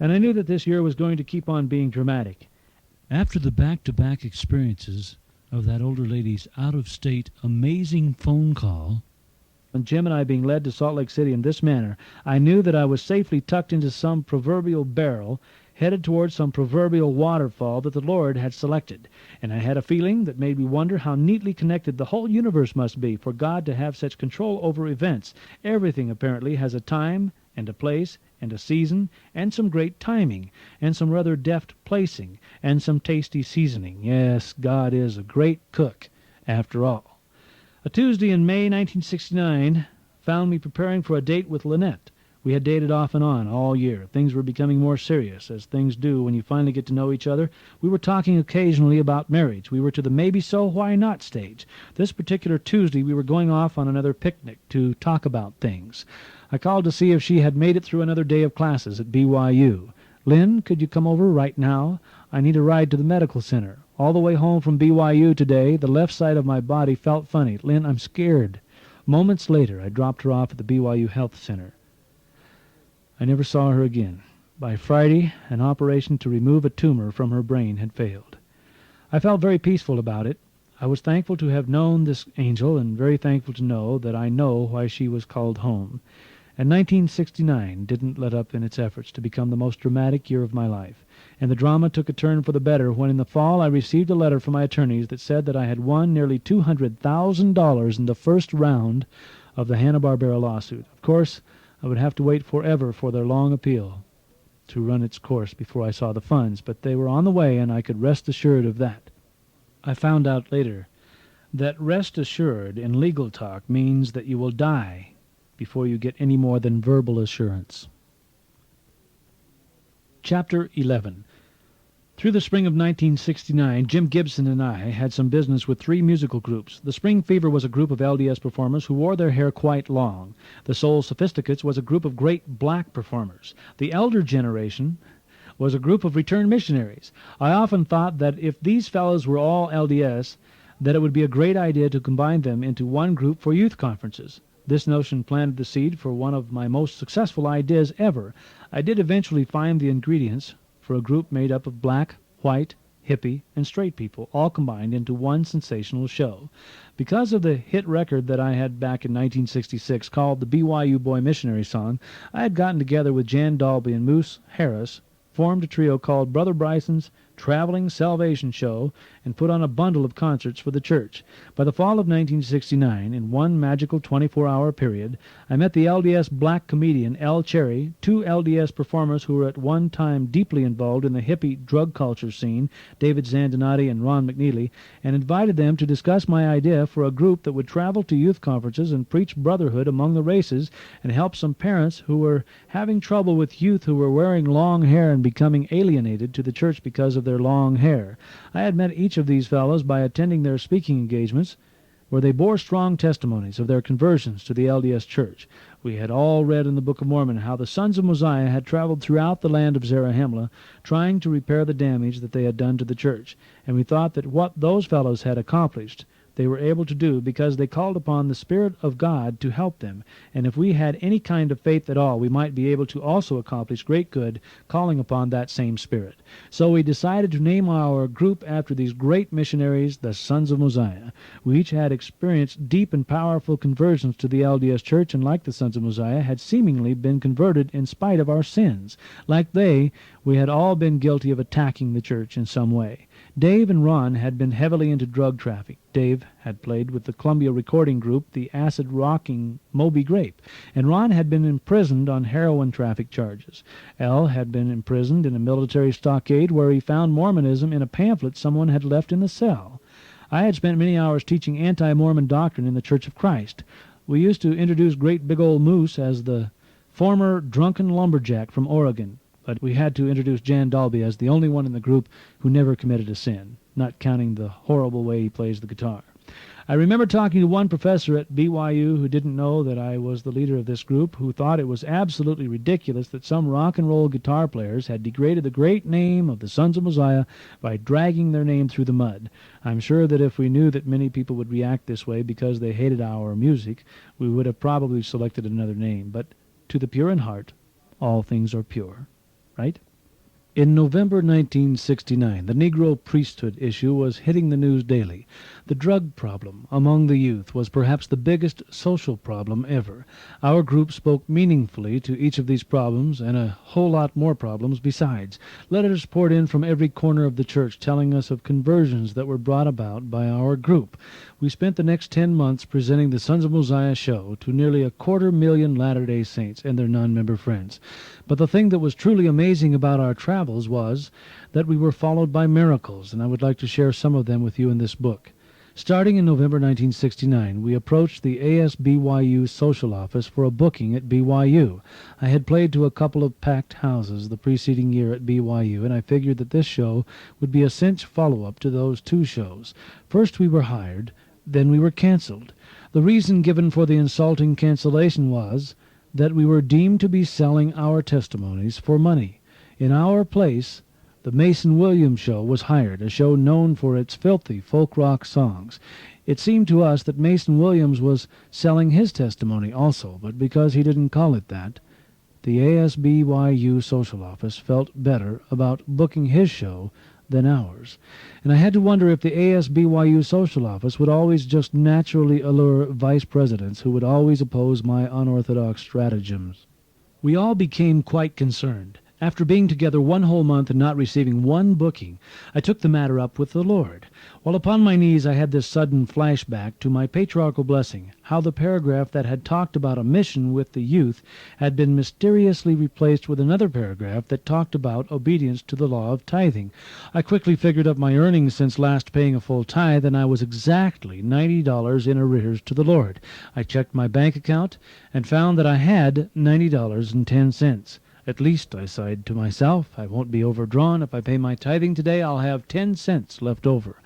and I knew that this year was going to keep on being dramatic. After the back-to-back experiences of that older lady's out-of-state amazing phone call, and Jim and I being led to Salt Lake City in this manner, I knew that I was safely tucked into some proverbial barrel, headed towards some proverbial waterfall that the Lord had selected. And I had a feeling that made me wonder how neatly connected the whole universe must be for God to have such control over events. Everything apparently has a time and a place and a season and some great timing and some rather deft placing and some tasty seasoning. Yes, God is a great cook after all. A Tuesday in May 1969 found me preparing for a date with Lynette. We had dated off and on all year. Things were becoming more serious, as things do when you finally get to know each other. We were talking occasionally about marriage. We were to the maybe so, why not stage. This particular Tuesday we were going off on another picnic to talk about things. I called to see if she had made it through another day of classes at BYU. Lynn, could you come over right now? I need a ride to the medical center. All the way home from BYU today, the left side of my body felt funny. Lynn, I'm scared. Moments later, I dropped her off at the BYU Health Center. I never saw her again. By Friday, an operation to remove a tumor from her brain had failed. I felt very peaceful about it. I was thankful to have known this angel, and very thankful to know that I know why she was called home. And 1969 didn't let up in its efforts to become the most dramatic year of my life. And the drama took a turn for the better when in the fall I received a letter from my attorneys that said that I had won nearly $200,000 in the first round of the Hanna-Barbera lawsuit. Of course, I would have to wait forever for their long appeal to run its course before I saw the funds, but they were on the way and I could rest assured of that. I found out later that rest assured in legal talk means that you will die before you get any more than verbal assurance. Chapter 11. Through the spring of 1969, Jim Gibson and I had some business with 3 musical groups. The Spring Fever was a group of LDS performers who wore their hair quite long. The Soul Sophisticates was a group of great black performers. The Elder Generation was a group of returned missionaries. I often thought that if these fellows were all LDS, that it would be a great idea to combine them into one group for youth conferences. This notion planted the seed for one of my most successful ideas ever. I did eventually find the ingredients for a group made up of black, white, hippie, and straight people, all combined into one sensational show. Because of the hit record that I had back in 1966 called the BYU Boy Missionary Song, I had gotten together with Jan Dalby and Moose Harris, formed a trio called Brother Bryson's Traveling Salvation Show, and put on a bundle of concerts for the church. By the fall of 1969, in one magical 24-hour period, I met the LDS black comedian L. Cherry, 2 LDS performers who were at one time deeply involved in the hippie drug culture scene, David Zandonati and Ron McNeely, and invited them to discuss my idea for a group that would travel to youth conferences and preach brotherhood among the races and help some parents who were having trouble with youth who were wearing long hair and becoming alienated to the church because of their long hair. I had met each of these fellows by attending their speaking engagements, where they bore strong testimonies of their conversions to the LDS Church. We had all read in the Book of Mormon how the sons of Mosiah had traveled throughout the land of Zarahemla, trying to repair the damage that they had done to the church, and we thought that what those fellows had accomplished they were able to do because they called upon the Spirit of God to help them, and if we had any kind of faith at all, we might be able to also accomplish great good calling upon that same Spirit. So we decided to name our group after these great missionaries, the Sons of Mosiah. We each had experienced deep and powerful conversions to the LDS Church, and like the Sons of Mosiah, had seemingly been converted in spite of our sins. Like they, we had all been guilty of attacking the church in some way. Dave and Ron had been heavily into drug traffic. Dave had played with the Columbia recording group, the acid-rocking Moby Grape, and Ron had been imprisoned on heroin traffic charges. Al had been imprisoned in a military stockade where he found Mormonism in a pamphlet someone had left in the cell. I had spent many hours teaching anti-Mormon doctrine in the Church of Christ. We used to introduce Great Big Old Moose as the former drunken lumberjack from Oregon, but we had to introduce Jan Dalby as the only one in the group who never committed a sin, not counting the horrible way he plays the guitar. I remember talking to one professor at BYU who didn't know that I was the leader of this group, who thought it was absolutely ridiculous that some rock and roll guitar players had degraded the great name of the Sons of Mosiah by dragging their name through the mud. I'm sure that if we knew that many people would react this way because they hated our music, we would have probably selected another name. But to the pure in heart, all things are pure. Right? In November 1969, the Negro priesthood issue was hitting the news daily. The drug problem among the youth was perhaps the biggest social problem ever. Our group spoke meaningfully to each of these problems and a whole lot more problems besides. Letters poured in from every corner of the church telling us of conversions that were brought about by our group. We spent the next 10 months presenting the Sons of Mosiah show to nearly 250,000 Latter-day Saints and their non-member friends. But the thing that was truly amazing about our travels was that we were followed by miracles, and I would like to share some of them with you in this book. Starting in November 1969, we approached the ASBYU social office for a booking at BYU. I had played to a couple of packed houses the preceding year at BYU, and I figured that this show would be a cinch follow-up to those two shows. First we were hired, then we were canceled. The reason given for the insulting cancellation was that we were deemed to be selling our testimonies for money. In our place, the Mason Williams Show was hired, a show known for its filthy folk rock songs. It seemed to us that Mason Williams was selling his testimony also, but because he didn't call it that, the ASBYU social office felt better about booking his show than ours. And I had to wonder if the ASBYU social office would always just naturally allure vice presidents who would always oppose my unorthodox stratagems. We all became quite concerned. After being together one whole month and not receiving one booking, I took the matter up with the Lord. While upon my knees I had this sudden flashback to my patriarchal blessing, how the paragraph that had talked about a mission with the youth had been mysteriously replaced with another paragraph that talked about obedience to the law of tithing. I quickly figured up my earnings since last paying a full tithe, and I was exactly $90 in arrears to the Lord. I checked my bank account and found that I had $90.10. At least, I sighed to myself, I won't be overdrawn. If I pay my tithing today, I'll have 10 cents left over.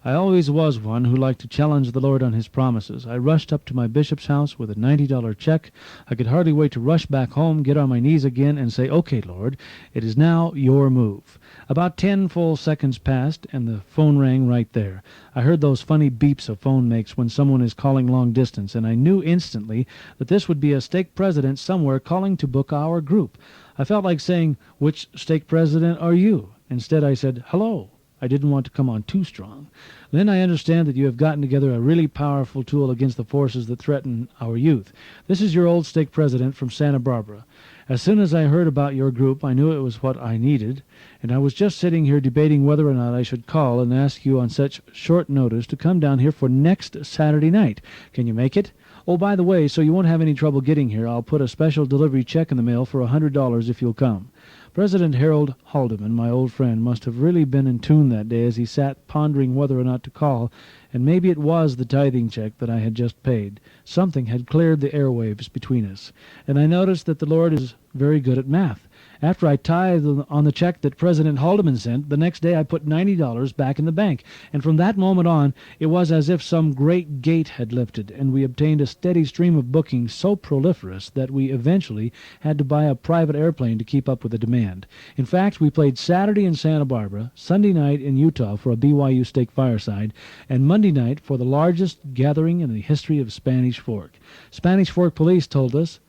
I always was one who liked to challenge the Lord on his promises. I rushed up to my bishop's house with a $90 check. I could hardly wait to rush back home, get on my knees again, and say, "Okay, Lord, it is now your move." About 10 full seconds passed, and the phone rang right there. I heard those funny beeps a phone makes when someone is calling long distance, and I knew instantly that this would be a stake president somewhere calling to book our group. I felt like saying, "Which stake president are you?" Instead, I said, "Hello." I didn't want to come on too strong. "Lynn, I understand that you have gotten together a really powerful tool against the forces that threaten our youth. This is your old stake president from Santa Barbara. As soon as I heard about your group, I knew it was what I needed, and I was just sitting here debating whether or not I should call and ask you on such short notice to come down here for next Saturday night. Can you make it? Oh, by the way, so you won't have any trouble getting here, I'll put a special delivery check in the mail for $100 if you'll come." President Harold Haldeman, my old friend, must have really been in tune that day as he sat pondering whether or not to call, and maybe it was the tithing check that I had just paid. Something had cleared the airwaves between us, and I noticed that the Lord is very good at math. After I tithed on the check that President Haldeman sent, the next day I put $90 back in the bank, and from that moment on, it was as if some great gate had lifted, and we obtained a steady stream of bookings so proliferous that we eventually had to buy a private airplane to keep up with the demand. In fact, we played Saturday in Santa Barbara, Sunday night in Utah for a BYU Stake Fireside, and Monday night for the largest gathering in the history of Spanish Fork. Spanish Fork police told us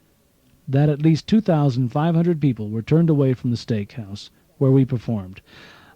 that at least 2,500 people were turned away from the steakhouse where we performed.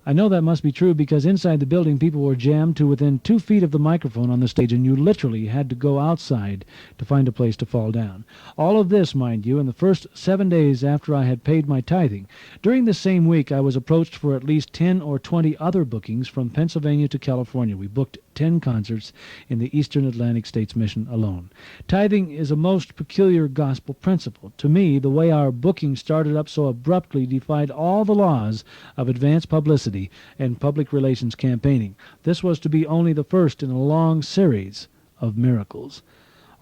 I know that must be true because inside the building people were jammed to within 2 feet of the microphone on the stage, and you literally had to go outside to find a place to fall down. All of this, mind you, in the first 7 days after I had paid my tithing. During the same week, I was approached for at least 10 or 20 other bookings from Pennsylvania to California. We booked 10 concerts in the Eastern Atlantic States Mission alone. Tithing is a most peculiar gospel principle. To me, the way our booking started up so abruptly defied all the laws of advance publicity and public relations campaigning. This was to be only the first in a long series of miracles.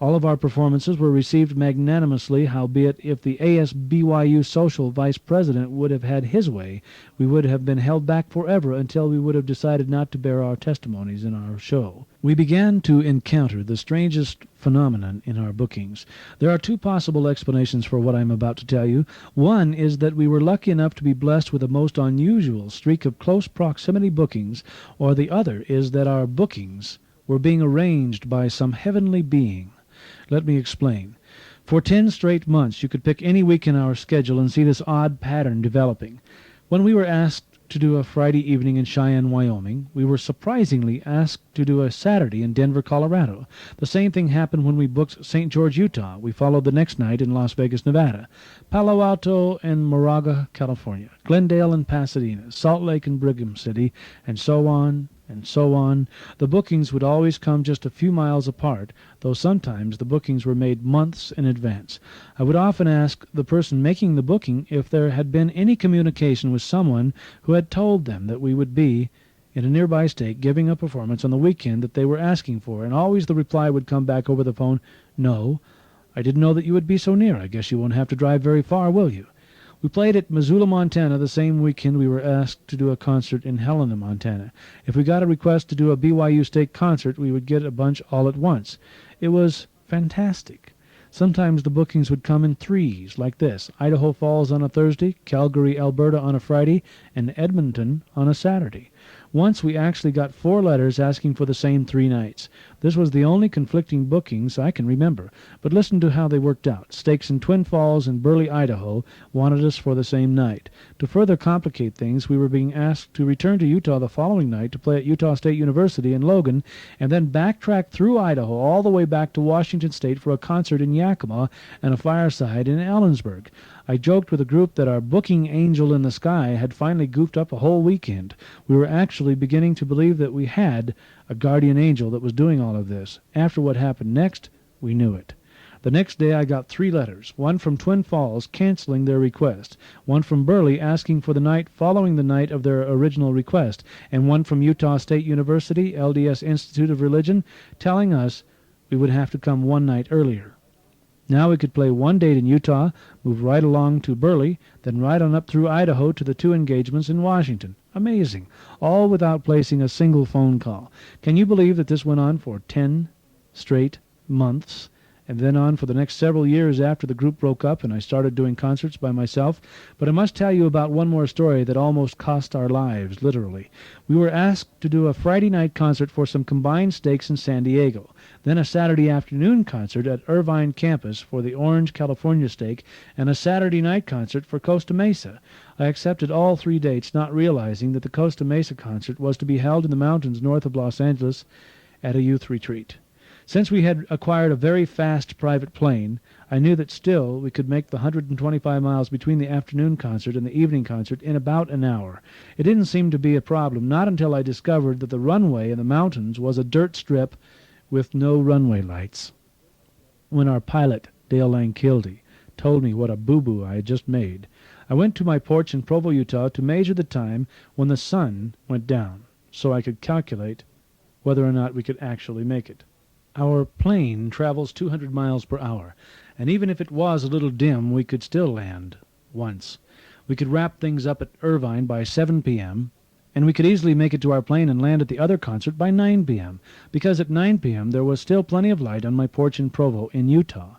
All of our performances were received magnanimously, howbeit if the ASBYU social vice president would have had his way, we would have been held back forever until we would have decided not to bear our testimonies in our show. We began to encounter the strangest phenomenon in our bookings. There are two possible explanations for what I am about to tell you. One is that we were lucky enough to be blessed with a most unusual streak of close proximity bookings, or the other is that our bookings were being arranged by some heavenly being. Let me explain. For 10 straight months, you could pick any week in our schedule and see this odd pattern developing. When we were asked to do a Friday evening in Cheyenne, Wyoming, we were surprisingly asked to do a Saturday in Denver, Colorado. The same thing happened when we booked St. George, Utah. We followed the next night in Las Vegas, Nevada, Palo Alto and Moraga, California, Glendale and Pasadena, Salt Lake and Brigham City, and so on and so on. The bookings would always come just a few miles apart, though sometimes the bookings were made months in advance. I would often ask the person making the booking if there had been any communication with someone who had told them that we would be in a nearby state giving a performance on the weekend that they were asking for, and always the reply would come back over the phone, "No, I didn't know that you would be so near. I guess you won't have to drive very far, will you?" We played at Missoula, Montana the same weekend we were asked to do a concert in Helena, Montana. If we got a request to do a BYU State concert, we would get a bunch all at once. It was fantastic. Sometimes the bookings would come in threes, like this: Idaho Falls on a Thursday, Calgary, Alberta on a Friday, and Edmonton on a Saturday. Once we actually got 4 letters asking for the same 3 nights. This was the only conflicting bookings I can remember, but listen to how they worked out. Stakes in Twin Falls and Burley, Idaho wanted us for the same night. To further complicate things, we were being asked to return to Utah the following night to play at Utah State University in Logan, and then backtrack through Idaho all the way back to Washington State for a concert in Yakima and a fireside in Ellensburg. I joked with a group that our booking angel in the sky had finally goofed up a whole weekend. We were actually beginning to believe that we had a guardian angel that was doing all of this. After what happened next, we knew it. The next day I got 3 letters, one from Twin Falls canceling their request, one from Burley asking for the night following the night of their original request, and one from Utah State University, LDS Institute of Religion, telling us we would have to come one night earlier. Now we could play one date in Utah, move right along to Burley, then right on up through Idaho to the 2 engagements in Washington. Amazing. All without placing a single phone call. Can you believe that this went on for 10 straight months, and then on for the next several years after the group broke up and I started doing concerts by myself? But I must tell you about one more story that almost cost our lives, literally. We were asked to do a Friday night concert for some combined stakes in San Diego, then a Saturday afternoon concert at Irvine campus for the Orange, California stake, and a Saturday night concert for Costa Mesa. I accepted all 3 dates, not realizing that the Costa Mesa concert was to be held in the mountains north of Los Angeles at a youth retreat. Since we had acquired a very fast private plane, I knew that still we could make the 125 miles between the afternoon concert and the evening concert in about an hour. It didn't seem to be a problem, not until I discovered that the runway in the mountains was a dirt strip with no runway lights. When our pilot, Dale Langkildy, told me what a boo-boo I had just made, I went to my porch in Provo, Utah to measure the time when the sun went down, so I could calculate whether or not we could actually make it. Our plane travels 200 miles per hour, and even if it was a little dim, we could still land once. We could wrap things up at Irvine by 7 p.m., and we could easily make it to our plane and land at the other concert by 9 p.m., because at 9 p.m. there was still plenty of light on my porch in Provo, in Utah.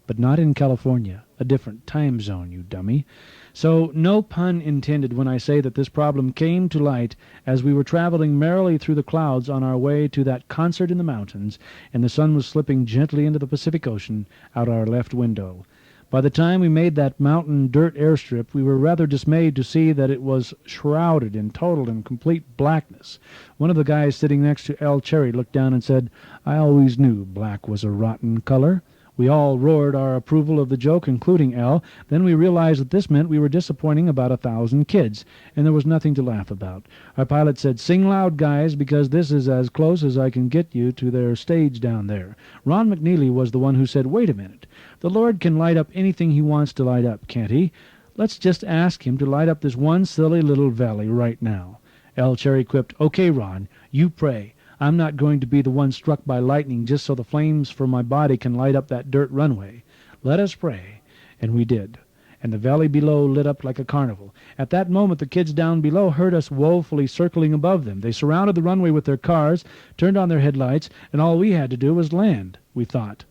But not in California, a different time zone, you dummy. So no pun intended when I say that this problem came to light as we were traveling merrily through the clouds on our way to that concert in the mountains, and the sun was slipping gently into the Pacific Ocean out our left window. By the time we made that mountain dirt airstrip, we were rather dismayed to see that it was shrouded in total and complete blackness. One of the guys sitting next to L. Cherry looked down and said, "I always knew black was a rotten color." We all roared our approval of the joke, including L. Then we realized that this meant we were disappointing about 1,000 kids, and there was nothing to laugh about. Our pilot said, "Sing loud, guys, because this is as close as I can get you to their stage down there." Ron McNeely was the one who said, "Wait a minute. The Lord can light up anything he wants to light up, can't he? Let's just ask him to light up this one silly little valley right now." L. Cherry quipped, "Okay, Ron, you pray. I'm not going to be the one struck by lightning just so the flames from my body can light up that dirt runway. Let us pray." And we did. And the valley below lit up like a carnival. At that moment the kids down below heard us woefully circling above them. They surrounded the runway with their cars, turned on their headlights, and all we had to do was land, we thought.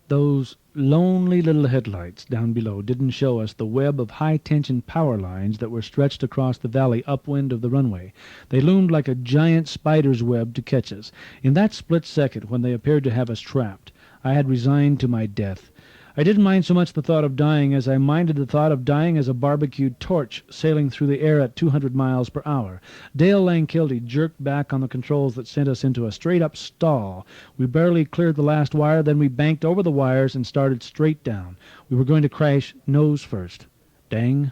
Those lonely little headlights down below didn't show us the web of high-tension power lines that were stretched across the valley upwind of the runway. They loomed like a giant spider's web to catch us. In that split second, when they appeared to have us trapped, I had resigned to my death. I didn't mind so much the thought of dying as I minded the thought of dying as a barbecued torch sailing through the air at 200 miles per hour. Dale Langkildy jerked back on the controls that sent us into a straight-up stall. We barely cleared the last wire, then we banked over the wires and started straight down. We were going to crash nose first. Dang.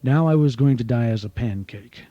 Now I was going to die as a pancake.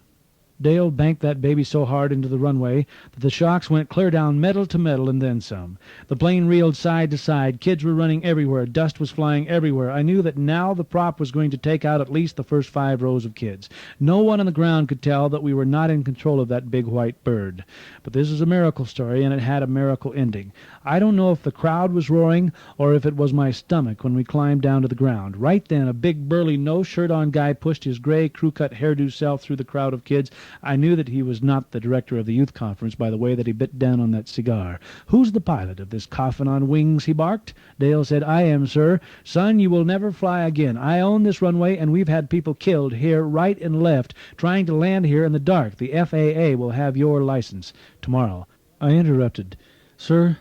Dale banked that baby so hard into the runway that the shocks went clear down metal to metal and then some. The plane reeled side to side. Kids were running everywhere. Dust was flying everywhere. I knew that now the prop was going to take out at least the first 5 rows of kids. No one on the ground could tell that we were not in control of that big white bird. But this is a miracle story, and it had a miracle ending. I don't know if the crowd was roaring or if it was my stomach when we climbed down to the ground. Right then, a big, burly, no-shirt-on guy pushed his gray, crew-cut hairdo self through the crowd of kids. I knew that he was not the director of the youth conference by the way that he bit down on that cigar. "Who's the pilot of this coffin on wings?" he barked. Dale said, "I am, sir. Son, you will never fly again. I own this runway, and we've had people killed here, right and left, trying to land here in the dark. The FAA will have your license tomorrow." I interrupted. "Sir,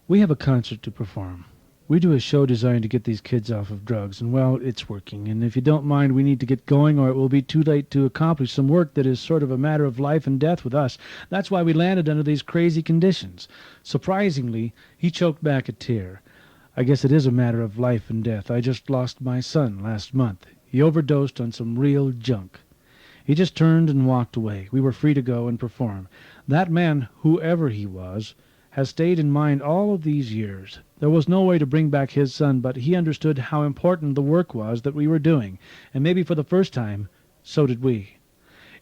we have a concert to perform. We do a show designed to get these kids off of drugs, and, well, it's working. And if you don't mind, we need to get going, or it will be too late to accomplish some work that is sort of a matter of life and death with us. That's why we landed under these crazy conditions." Surprisingly, he choked back a tear. "I guess it is a matter of life and death. I just lost my son last month. He overdosed on some real junk." He just turned and walked away. We were free to go and perform. That man, whoever he was, has stayed in mind all of these years. There was no way to bring back his son, but he understood how important the work was that we were doing, and maybe for the first time, so did we.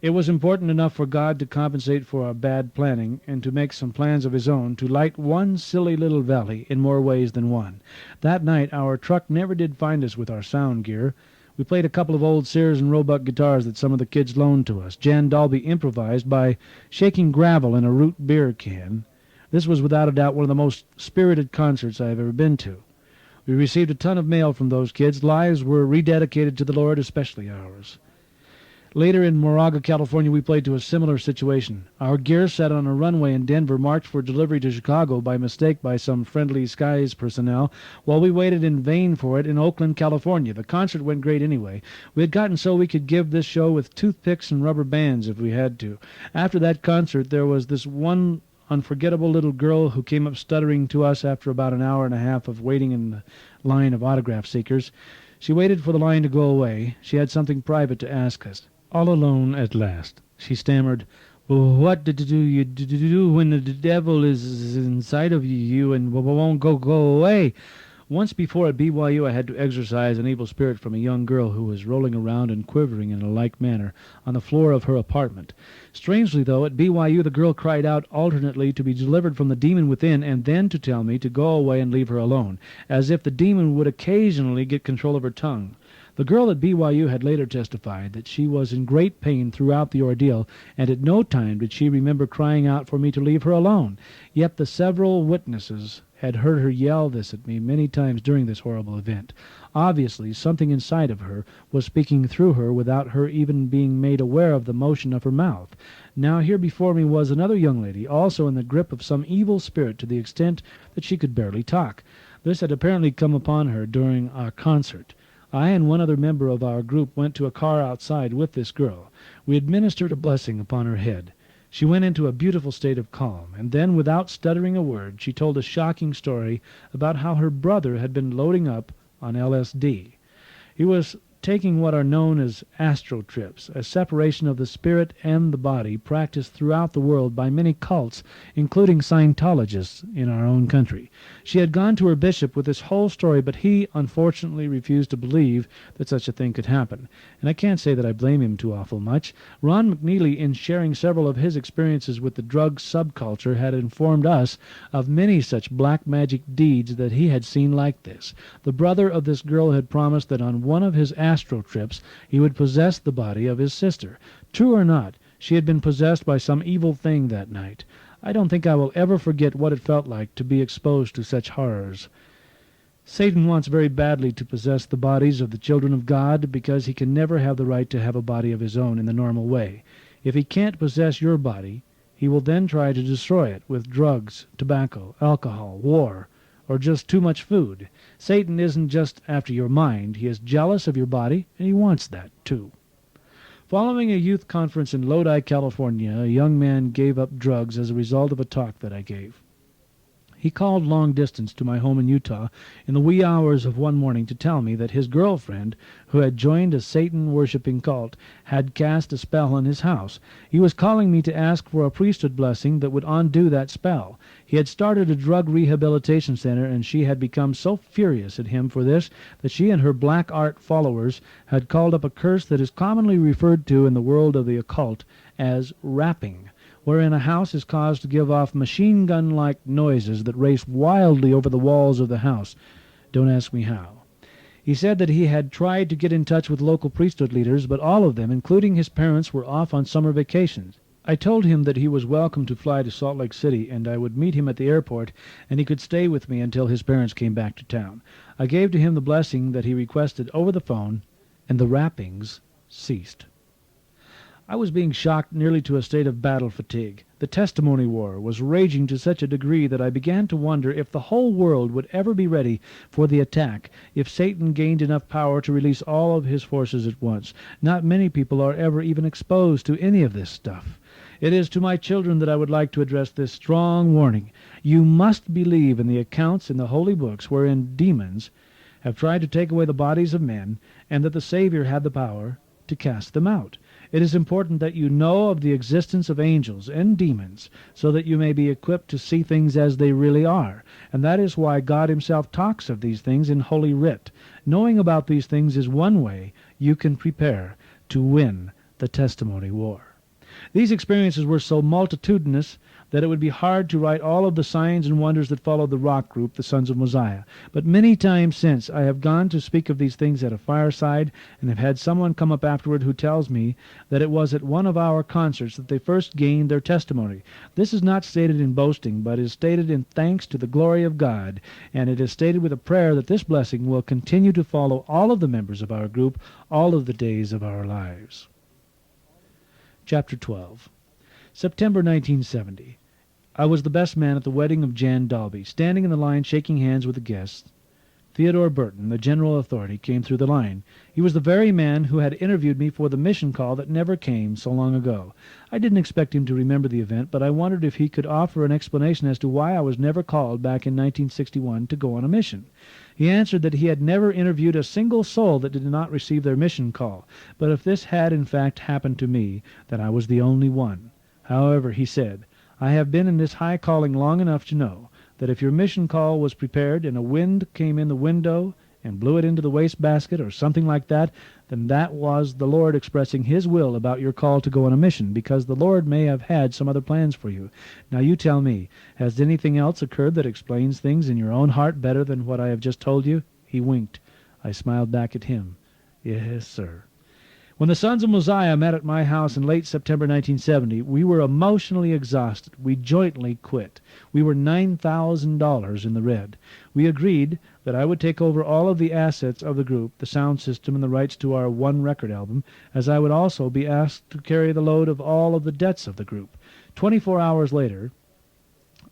It was important enough for God to compensate for our bad planning and to make some plans of his own to light one silly little valley in more ways than one. That night our truck never did find us with our sound gear. We played a couple of old Sears and Roebuck guitars that some of the kids loaned to us. Jan Dalby improvised by shaking gravel in a root beer can. This was without a doubt one of the most spirited concerts I have ever been to. We received a ton of mail from those kids. Lives were rededicated to the Lord, especially ours. Later in Moraga, California, we played to a similar situation. Our gear sat on a runway in Denver, marked for delivery to Chicago by mistake by some friendly Skies personnel, while we waited in vain for it in Oakland, California. The concert went great anyway. We had gotten so we could give this show with toothpicks and rubber bands if we had to. After that concert, there was this one unforgettable little girl who came up stuttering to us after about an hour and a half of waiting in the line of autograph seekers. She waited for the line to go away. She had something private to ask us. All alone at last, she stammered, "Well, what do you do when the devil is inside of you and won't go away?" Once before at BYU I had to exorcise an evil spirit from a young girl who was rolling around and quivering in a like manner on the floor of her apartment. Strangely, though, at BYU the girl cried out alternately to be delivered from the demon within and then to tell me to go away and leave her alone, as if the demon would occasionally get control of her tongue. The girl at BYU had later testified that she was in great pain throughout the ordeal, and at no time did she remember crying out for me to leave her alone. Yet the several witnesses had heard her yell this at me many times during this horrible event. Obviously, something inside of her was speaking through her without her even being made aware of the motion of her mouth. Now here before me was another young lady, also in the grip of some evil spirit to the extent that she could barely talk. This had apparently come upon her during our concert. I and one other member of our group went to a car outside with this girl. We administered a blessing upon her head. She went into a beautiful state of calm, and then, without stuttering a word, she told a shocking story about how her brother had been loading up on LSD. He was taking what are known as astro trips, a separation of the spirit and the body practiced throughout the world by many cults, including Scientologists in our own country. She had gone to her bishop with this whole story, but he unfortunately refused to believe that such a thing could happen. And I can't say that I blame him too awful much. Ron McNeely, in sharing several of his experiences with the drug subculture, had informed us of many such black magic deeds that he had seen like this. The brother of this girl had promised that on one of his astro trips he would possess the body of his sister. True or not, she had been possessed by some evil thing that night. I don't think I will ever forget what it felt like to be exposed to such horrors. Satan wants very badly to possess the bodies of the children of God because he can never have the right to have a body of his own in the normal way. If he can't possess your body, he will then try to destroy it with drugs, tobacco, alcohol, war, or just too much food. Satan isn't just after your mind. He is jealous of your body, and he wants that, too. Following a youth conference in Lodi, California, a young man gave up drugs as a result of a talk that I gave. He called long distance to my home in Utah in the wee hours of one morning to tell me that his girlfriend, who had joined a Satan-worshipping cult, had cast a spell on his house. He was calling me to ask for a priesthood blessing that would undo that spell. He had started a drug rehabilitation center, and she had become so furious at him for this that she and her black art followers had called up a curse that is commonly referred to in the world of the occult as rapping, wherein a house is caused to give off machine gun-like noises that race wildly over the walls of the house. Don't ask me how. He said that he had tried to get in touch with local priesthood leaders, but all of them, including his parents, were off on summer vacations. I told him that he was welcome to fly to Salt Lake City, and I would meet him at the airport, and he could stay with me until his parents came back to town. I gave to him the blessing that he requested over the phone, and the rappings ceased. I was being shocked nearly to a state of battle fatigue. The testimony war was raging to such a degree that I began to wonder if the whole world would ever be ready for the attack, if Satan gained enough power to release all of his forces at once. Not many people are ever even exposed to any of this stuff. It is to my children that I would like to address this strong warning. You must believe in the accounts in the holy books wherein demons have tried to take away the bodies of men, and that the Savior had the power to cast them out. It is important that you know of the existence of angels and demons, so that you may be equipped to see things as they really are. And that is why God himself talks of these things in Holy Writ. Knowing about these things is one way you can prepare to win the testimony war. These experiences were so multitudinous that it would be hard to write all of the signs and wonders that followed the rock group, the Sons of Mosiah. But many times since, I have gone to speak of these things at a fireside, and have had someone come up afterward who tells me that it was at one of our concerts that they first gained their testimony. This is not stated in boasting, but is stated in thanks to the glory of God, and it is stated with a prayer that this blessing will continue to follow all of the members of our group all of the days of our lives. Chapter 12. September 1970. I was the best man at the wedding of Jan Dalby, standing in the line shaking hands with the guests. Theodore Burton, the general authority, came through the line. He was the very man who had interviewed me for the mission call that never came so long ago. I didn't expect him to remember the event, but I wondered if he could offer an explanation as to why I was never called back in 1961 to go on a mission. He answered that he had never interviewed a single soul that did not receive their mission call, but if this had in fact happened to me, then I was the only one. However, he said, I have been in this high calling long enough to know that if your mission call was prepared and a wind came in the window and blew it into the wastebasket or something like that, then that was the Lord expressing his will about your call to go on a mission, because the Lord may have had some other plans for you. Now you tell me, has anything else occurred that explains things in your own heart better than what I have just told you? He winked. I smiled back at him. Yes, sir. When the Sons of Mosiah met at my house in late September 1970, we were emotionally exhausted. We jointly quit. We were $9,000 in the red. We agreed that I would take over all of the assets of the group, the sound system, and the rights to our one record album, as I would also be asked to carry the load of all of the debts of the group. 24 hours later,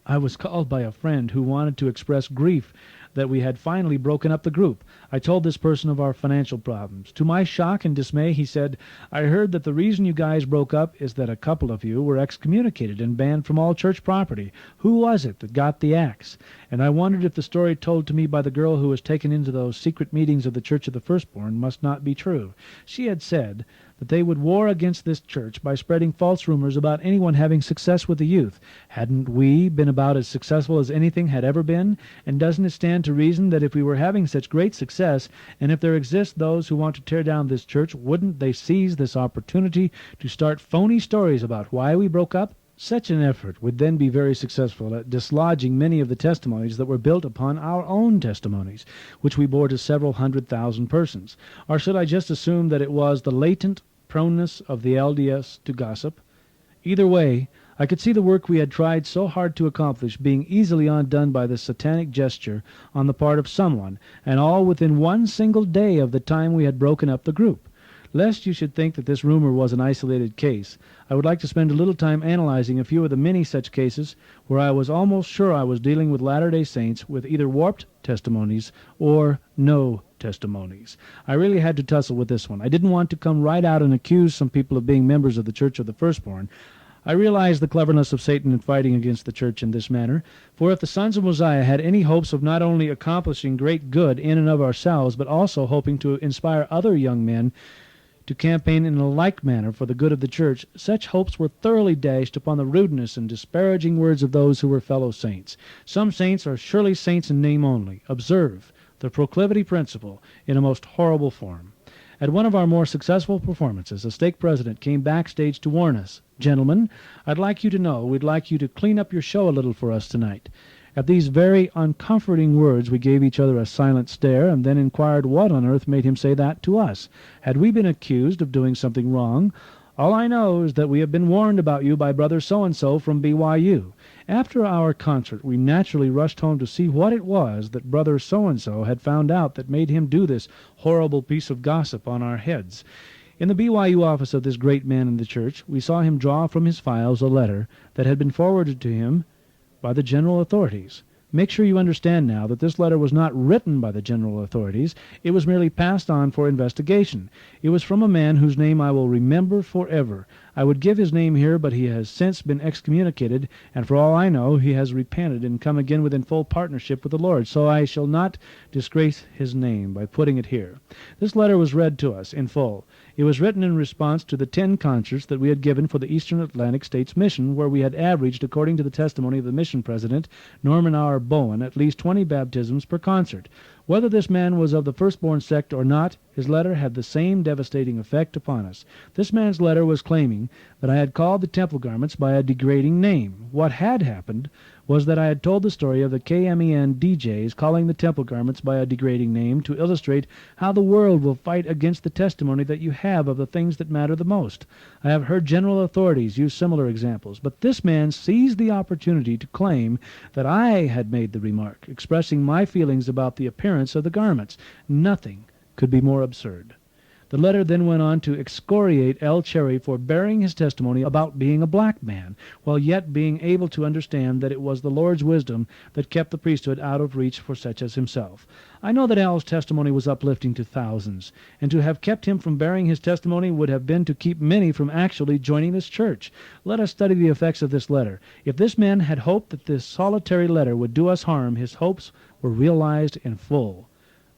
I was called by a friend who wanted to express grief that we had finally broken up the group. I told this person of our financial problems. To my shock and dismay, he said, I heard that the reason you guys broke up is that a couple of you were excommunicated and banned from all church property. Who was it that got the axe? And I wondered if the story told to me by the girl who was taken into those secret meetings of the Church of the Firstborn must not be true. She had said that they would war against this church by spreading false rumors about anyone having success with the youth. Hadn't we been about as successful as anything had ever been? And doesn't it stand to reason that if we were having such great success, and if there exist those who want to tear down this church, wouldn't they seize this opportunity to start phony stories about why we broke up? Such an effort would then be very successful at dislodging many of the testimonies that were built upon our own testimonies, which we bore to several 100,000 persons. Or should I just assume that it was the latent proneness of the LDS to gossip? Either way, I could see the work we had tried so hard to accomplish being easily undone by this satanic gesture on the part of someone, and all within one single day of the time we had broken up the group. Lest you should think that this rumor was an isolated case, I would like to spend a little time analyzing a few of the many such cases where I was almost sure I was dealing with Latter-day Saints with either warped testimonies or no testimonies. I really had to tussle with this one. I didn't want to come right out and accuse some people of being members of the Church of the Firstborn. I realized the cleverness of Satan in fighting against the church in this manner, for if the sons of Mosiah had any hopes of not only accomplishing great good in and of ourselves, but also hoping to inspire other young men to campaign in a like manner for the good of the church, such hopes were thoroughly dashed upon the rudeness and disparaging words of those who were fellow saints. Some saints are surely saints in name only. Observe the proclivity principle in a most horrible form. At one of our more successful performances, a stake president came backstage to warn us, "Gentlemen, I'd like you to know we'd like you to clean up your show a little for us tonight." At these very uncomforting words we gave each other a silent stare, and then inquired what on earth made him say that to us. Had we been accused of doing something wrong? "All I know is that we have been warned about you by Brother So-and-so from BYU. After our concert, we naturally rushed home to see what it was that Brother So-and-so had found out that made him do this horrible piece of gossip on our heads. In the BYU office of this great man in the church, we saw him draw from his files a letter that had been forwarded to him by the general authorities. Make sure you understand now that this letter was not written by the general authorities. It was merely passed on for investigation. It was from a man whose name I will remember forever. I would give his name here, but he has since been excommunicated, and for all I know, he has repented and come again within full partnership with the Lord, so I shall not disgrace his name by putting it here. This letter was read to us in full. It was written in response to the 10 concerts that we had given for the Eastern Atlantic States Mission, where we had averaged, according to the testimony of the mission president, Norman R. Bowen, at least 20 baptisms per concert. Whether this man was of the firstborn sect or not, his letter had the same devastating effect upon us. This man's letter was claiming that I had called the temple garments by a degrading name. What had happened was that I had told the story of the KMEN DJs calling the temple garments by a degrading name to illustrate how the world will fight against the testimony that you have of the things that matter the most. I have heard general authorities use similar examples, but this man seized the opportunity to claim that I had made the remark, expressing my feelings about the appearance of the garments. Nothing could be more absurd. The letter then went on to excoriate L. Cherry for bearing his testimony about being a black man, while yet being able to understand that it was the Lord's wisdom that kept the priesthood out of reach for such as himself. I know that Al's testimony was uplifting to thousands, and to have kept him from bearing his testimony would have been to keep many from actually joining this church. Let us study the effects of this letter. If this man had hoped that this solitary letter would do us harm, his hopes were realized in full.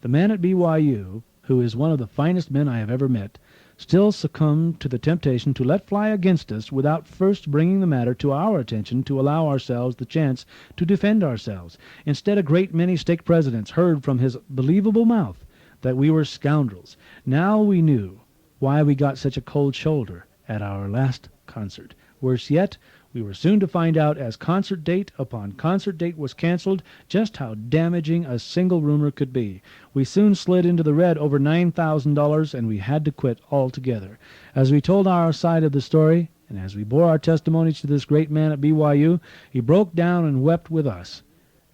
The man at BYU, who is one of the finest men I have ever met, still succumbed to the temptation to let fly against us without first bringing the matter to our attention to allow ourselves the chance to defend ourselves. Instead, a great many stake presidents heard from his believable mouth that we were scoundrels. Now we knew why we got such a cold shoulder at our last concert. Worse yet, we were soon to find out, as concert date upon concert date was canceled, just how damaging a single rumor could be. We soon slid into the red over $9,000, and we had to quit altogether. As we told our side of the story, and as we bore our testimonies to this great man at BYU, he broke down and wept with us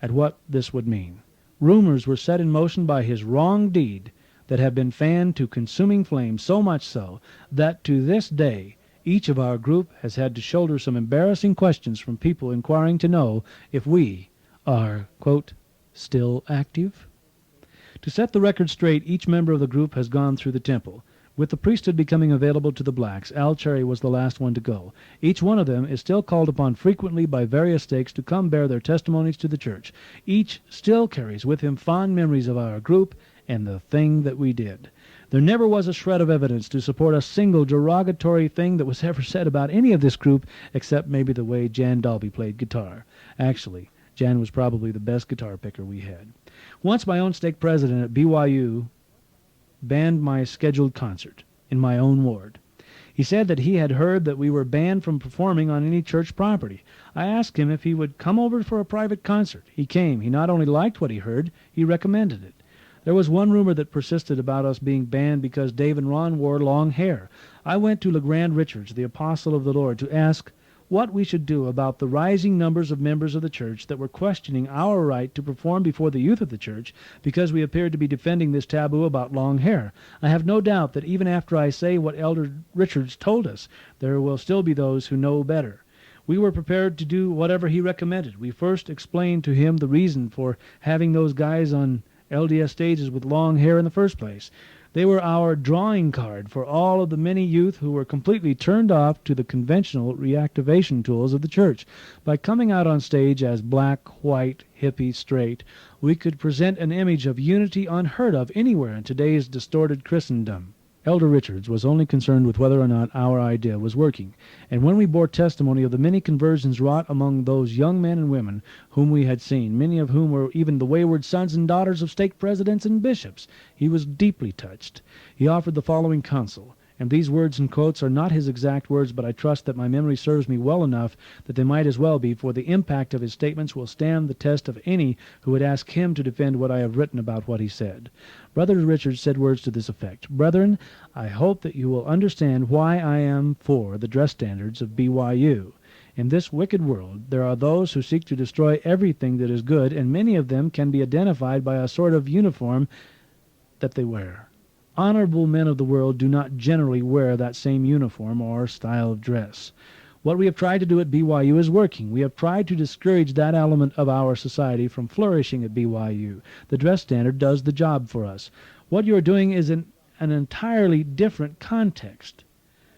at what this would mean. Rumors were set in motion by his wrong deed that have been fanned to consuming flames, so much so that to this day each of our group has had to shoulder some embarrassing questions from people inquiring to know if we are, quote, still active. To set the record straight, each member of the group has gone through the temple. With the priesthood becoming available to the blacks, Al Cherry was the last one to go. Each one of them is still called upon frequently by various stakes to come bear their testimonies to the church. Each still carries with him fond memories of our group and the thing that we did. There never was a shred of evidence to support a single derogatory thing that was ever said about any of this group, except maybe the way Jan Dalby played guitar. Actually, Jan was probably the best guitar picker we had. Once my own stake president at BYU banned my scheduled concert in my own ward. He said that he had heard that we were banned from performing on any church property. I asked him if he would come over for a private concert. He came. He not only liked what he heard, he recommended it. There was one rumor that persisted about us being banned because Dave and Ron wore long hair. I went to LeGrand Richards, the apostle of the Lord, to ask what we should do about the rising numbers of members of the church that were questioning our right to perform before the youth of the church because we appeared to be defending this taboo about long hair. I have no doubt that even after I say what Elder Richards told us, there will still be those who know better. We were prepared to do whatever he recommended. We first explained to him the reason for having those guys on LDS stages with long hair in the first place. They were our drawing card for all of the many youth who were completely turned off to the conventional reactivation tools of the church. By coming out on stage as black, white, hippie, straight, we could present an image of unity unheard of anywhere in today's distorted Christendom. Elder Richards was only concerned with whether or not our idea was working, and when we bore testimony of the many conversions wrought among those young men and women whom we had seen, many of whom were even the wayward sons and daughters of stake presidents and bishops, he was deeply touched. He offered the following counsel, and these words and quotes are not his exact words, but I trust that my memory serves me well enough that they might as well be, for the impact of his statements will stand the test of any who would ask him to defend what I have written about what he said. Brother Richards said words to this effect: "Brethren, I hope that you will understand why I am for the dress standards of BYU. In this wicked world there are those who seek to destroy everything that is good, and many of them can be identified by a sort of uniform that they wear. Honorable men of the world do not generally wear that same uniform or style of dress. What we have tried to do at BYU is working. We have tried to discourage that element of our society from flourishing at BYU. The dress standard does the job for us. What you are doing is in an entirely different context.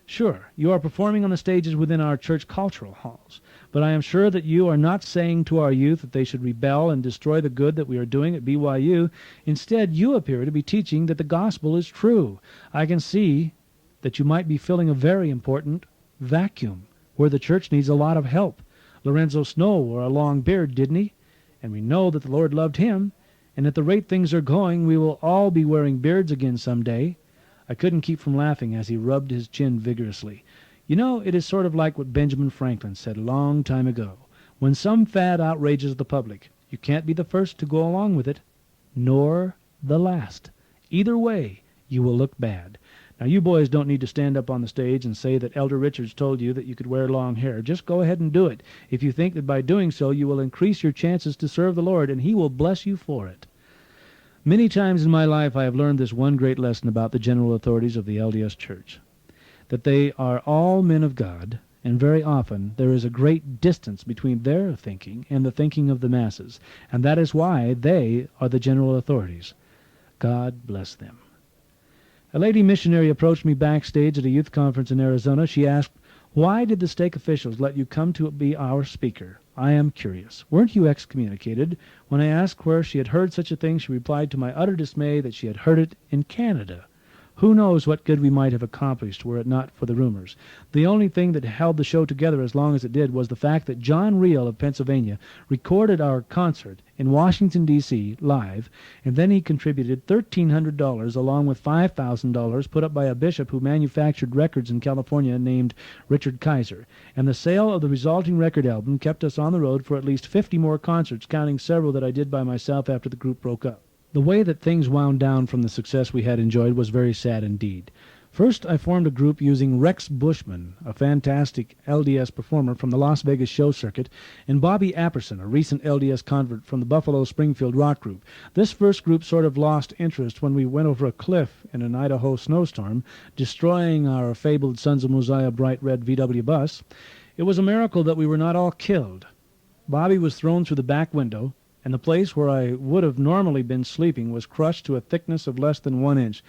Sure, you are performing on the stages within our church cultural halls, but I am sure that you are not saying to our youth that they should rebel and destroy the good that we are doing at BYU. Instead, you appear to be teaching that the gospel is true. I can see that you might be filling a very important vacuum where the church needs a lot of help. Lorenzo Snow wore a long beard, didn't he? And we know that the Lord loved him, and at the rate things are going, we will all be wearing beards again someday." I couldn't keep from laughing as he rubbed his chin vigorously. "You know, it is sort of like what Benjamin Franklin said a long time ago. When some fad outrages the public, you can't be the first to go along with it, nor the last. Either way, you will look bad. Now, you boys don't need to stand up on the stage and say that Elder Richards told you that you could wear long hair. Just go ahead and do it, if you think that by doing so you will increase your chances to serve the Lord, and He will bless you for it." Many times in my life I have learned this one great lesson about the general authorities of the LDS Church, that they are all men of God, and very often there is a great distance between their thinking and the thinking of the masses, and that is why they are the general authorities. God bless them. A lady missionary approached me backstage at a youth conference in Arizona. She asked, "Why did the stake officials let you come to be our speaker? I am curious. Weren't you excommunicated?" When I asked where she had heard such a thing, she replied to my utter dismay that she had heard it in Canada. Who knows what good we might have accomplished were it not for the rumors. The only thing that held the show together as long as it did was the fact that John Reel of Pennsylvania recorded our concert in Washington, D.C. live, and then he contributed $1,300 along with $5,000 put up by a bishop who manufactured records in California named Richard Kaiser. And the sale of the resulting record album kept us on the road for at least 50 more concerts, counting several that I did by myself after the group broke up. The way that things wound down from the success we had enjoyed was very sad indeed. First, I formed a group using Rex Bushman, a fantastic LDS performer from the Las Vegas show circuit, and Bobby Apperson, a recent LDS convert from the Buffalo Springfield rock group. This first group sort of lost interest when we went over a cliff in an Idaho snowstorm, destroying our fabled Sons of Mosiah bright red VW bus. It was a miracle that we were not all killed. Bobby was thrown through the back window, and the place where I would have normally been sleeping was crushed to a thickness of less than 1 inch.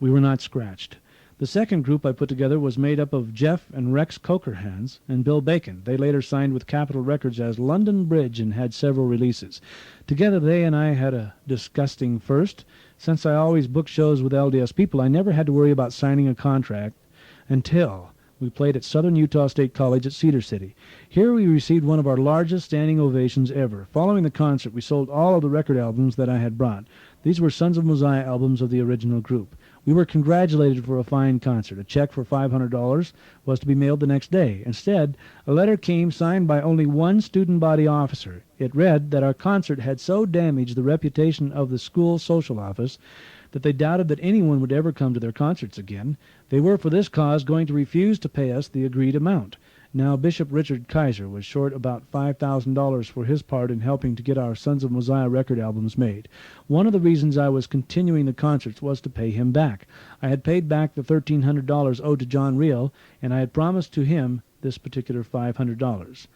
We were not scratched. The second group I put together was made up of Jeff and Rex Cokerhans and Bill Bacon. They later signed with Capitol Records as London Bridge and had several releases. Together they and I had a disgusting first. Since I always booked shows with LDS people, I never had to worry about signing a contract until we played at Southern Utah State College at Cedar City. Here we received one of our largest standing ovations ever. Following the concert, we sold all of the record albums that I had brought. These were Sons of Mosiah albums of the original group. We were congratulated for a fine concert. A check for $500 was to be mailed the next day. Instead, a letter came signed by only one student body officer. It read that our concert had so damaged the reputation of the school social office that they doubted that anyone would ever come to their concerts again. They were for this cause going to refuse to pay us the agreed amount. Now, Bishop Richard Kaiser was short about $5,000 for his part in helping to get our Sons of Mosiah record albums made. One of the reasons I was continuing the concerts was to pay him back. I had paid back the $1,300 owed to John Reel, and I had promised to him this particular $500.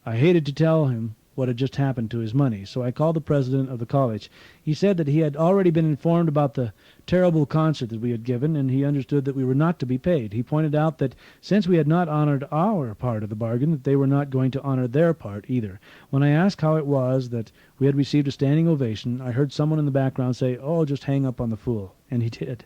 I hated to tell him what had just happened to his money, so I called the president of the college. He said that he had already been informed about the terrible concert that we had given, and he understood that we were not to be paid. He pointed out that since we had not honored our part of the bargain, that they were not going to honor their part either. When I asked how it was that we had received a standing ovation, I heard someone in the background say, "Oh, just hang up on the fool," and he did.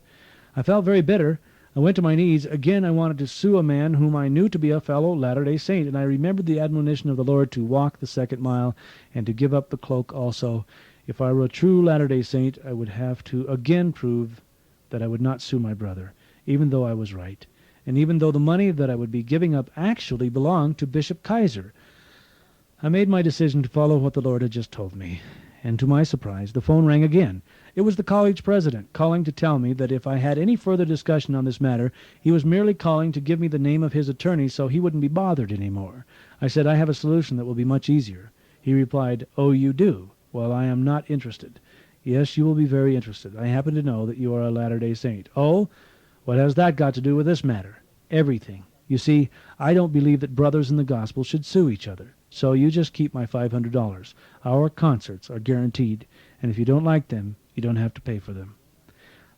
I felt very bitter. I went to my knees. Again I wanted to sue a man whom I knew to be a fellow Latter-day Saint, and I remembered the admonition of the Lord to walk the second mile and to give up the cloak also. If I were a true Latter-day Saint, I would have to again prove that I would not sue my brother, even though I was right, and even though the money that I would be giving up actually belonged to Bishop Kaiser. I made my decision to follow what the Lord had just told me, and to my surprise, the phone rang again. It was the college president, calling to tell me that if I had any further discussion on this matter, he was merely calling to give me the name of his attorney so he wouldn't be bothered any more. I said, "I have a solution that will be much easier." He replied, "Oh, you do? Well, I am not interested." "Yes, you will be very interested. I happen to know that you are a Latter-day Saint." "Oh? What has that got to do with this matter?" "Everything. You see, I don't believe that brothers in the gospel should sue each other. So you just keep my $500. Our concerts are guaranteed, and if you don't like them, you don't have to pay for them."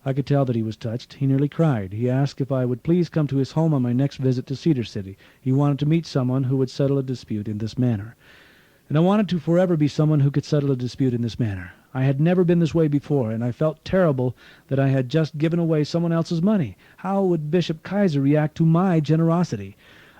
I could tell that he was touched. He nearly cried. He asked if I would please come to his home on my next visit to Cedar City. He wanted to meet someone who would settle a dispute in this manner. And I wanted to forever be someone who could settle a dispute in this manner. I had never been this way before, and I felt terrible that I had just given away someone else's money. How would Bishop Kaiser react to my generosity?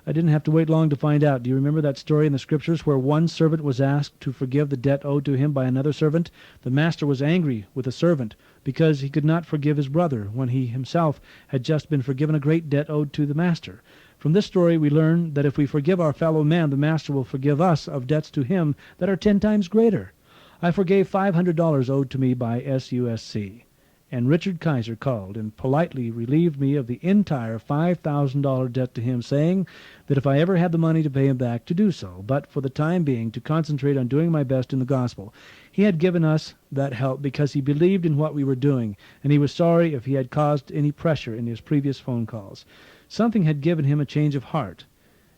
I didn't have to wait long to find out. Do you remember that story in the Scriptures where one servant was asked to forgive the debt owed to him by another servant? The master was angry with the servant because he could not forgive his brother when he himself had just been forgiven a great debt owed to the master. From this story we learn that if we forgive our fellow man, the master will forgive us of debts to him that are 10 times greater. I forgave $500 owed to me by SUSC. And Richard Kaiser called and politely relieved me of the entire $5,000 debt to him, saying that if I ever had the money to pay him back, to do so, but for the time being to concentrate on doing my best in the gospel. He had given us that help because he believed in what we were doing, and he was sorry if he had caused any pressure in his previous phone calls. Something had given him a change of heart,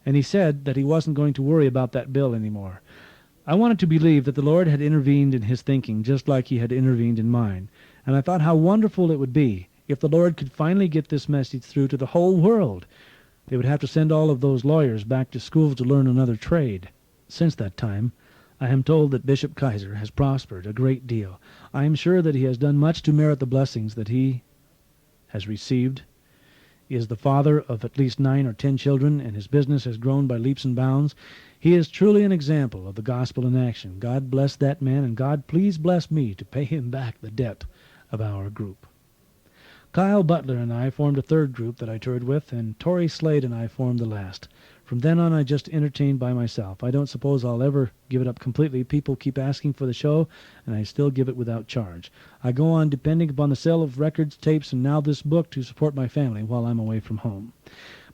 and he said that he wasn't going to worry about that bill anymore. I wanted to believe that the Lord had intervened in his thinking just like he had intervened in mine. And I thought how wonderful it would be if the Lord could finally get this message through to the whole world. They would have to send all of those lawyers back to school to learn another trade. Since that time, I am told that Bishop Kaiser has prospered a great deal. I am sure that he has done much to merit the blessings that he has received. He is the father of at least 9 or 10 children, and his business has grown by leaps and bounds. He is truly an example of the gospel in action. God bless that man, and God please bless me to pay him back the debt of our group. Kyle Butler and I formed a third group that I toured with, and Tori Slade and I formed the last. From then on, I just entertained by myself. I don't suppose I'll ever give it up completely. People keep asking for the show, and I still give it without charge. I go on depending upon the sale of records, tapes, and now this book to support my family while I'm away from home.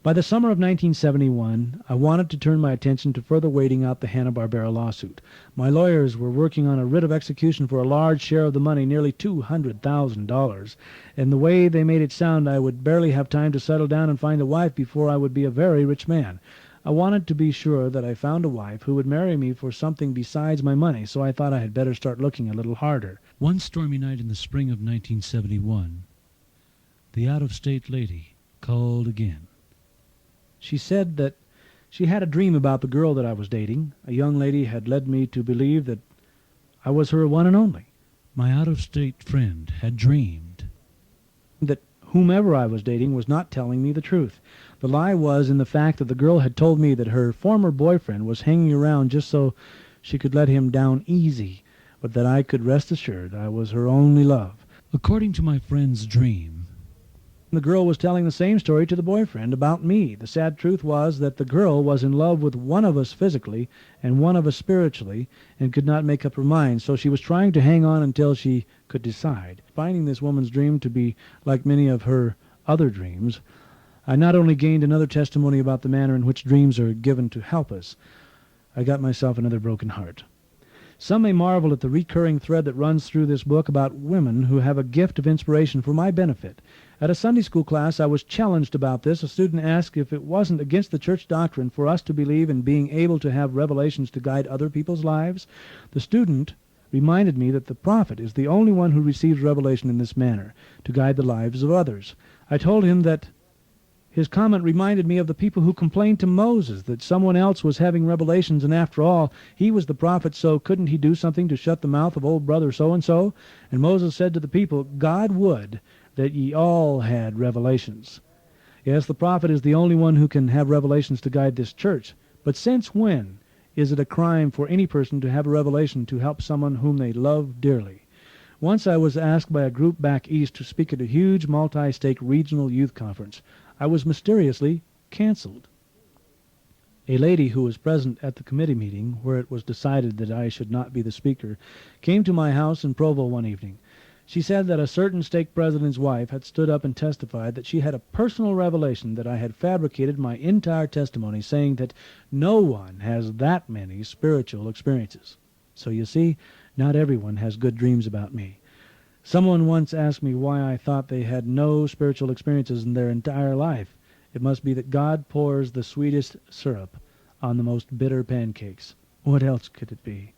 By the summer of 1971, I wanted to turn my attention to further waiting out the Hanna-Barbera lawsuit. My lawyers were working on a writ of execution for a large share of the money, nearly $200,000, and the way they made it sound, I would barely have time to settle down and find a wife before I would be a very rich man. I wanted to be sure that I found a wife who would marry me for something besides my money, so I thought I had better start looking a little harder. One stormy night in the spring of 1971, the out-of-state lady called again. She said that she had a dream about the girl that I was dating. A young lady had led me to believe that I was her one and only. My out-of-state friend had dreamed that whomever I was dating was not telling me the truth. The lie was in the fact that the girl had told me that her former boyfriend was hanging around just so she could let him down easy, but that I could rest assured I was her only love. According to my friend's dream, the girl was telling the same story to the boyfriend about me. The sad truth was that the girl was in love with one of us physically and one of us spiritually and could not make up her mind, so she was trying to hang on until she could decide. Finding this woman's dream to be like many of her other dreams, I not only gained another testimony about the manner in which dreams are given to help us, I got myself another broken heart. Some may marvel at the recurring thread that runs through this book about women who have a gift of inspiration for my benefit. At a Sunday school class, I was challenged about this. A student asked if it wasn't against the church doctrine for us to believe in being able to have revelations to guide other people's lives. The student reminded me that the prophet is the only one who receives revelation in this manner, to guide the lives of others. I told him that his comment reminded me of the people who complained to Moses that someone else was having revelations, and after all, he was the prophet, so couldn't he do something to shut the mouth of old brother so-and-so? And Moses said to the people, God would that ye all had revelations. Yes, the prophet is the only one who can have revelations to guide this church. But since when is it a crime for any person to have a revelation to help someone whom they love dearly? Once I was asked by a group back east to speak at a huge multi-stake regional youth conference. I was mysteriously canceled. A lady who was present at the committee meeting, where it was decided that I should not be the speaker, came to my house in Provo one evening. She said that a certain stake president's wife had stood up and testified that she had a personal revelation that I had fabricated my entire testimony, saying that no one has that many spiritual experiences. So you see, not everyone has good dreams about me. Someone once asked me why I thought they had no spiritual experiences in their entire life. It must be that God pours the sweetest syrup on the most bitter pancakes. What else could it be?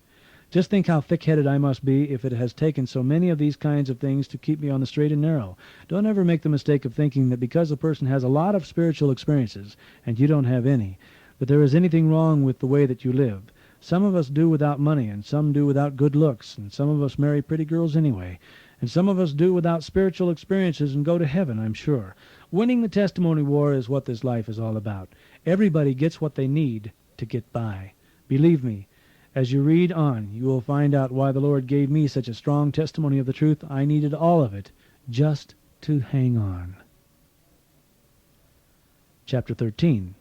Just think how thick-headed I must be if it has taken so many of these kinds of things to keep me on the straight and narrow. Don't ever make the mistake of thinking that because a person has a lot of spiritual experiences and you don't have any, that there is anything wrong with the way that you live. Some of us do without money, and some do without good looks, and some of us marry pretty girls anyway, and some of us do without spiritual experiences and go to heaven, I'm sure. Winning the testimony war is what this life is all about. Everybody gets what they need to get by. Believe me, as you read on, you will find out why the Lord gave me such a strong testimony of the truth. I needed all of it just to hang on. Chapter 13.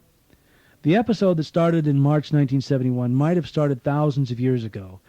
The episode that started in March 1971 might have started thousands of years ago.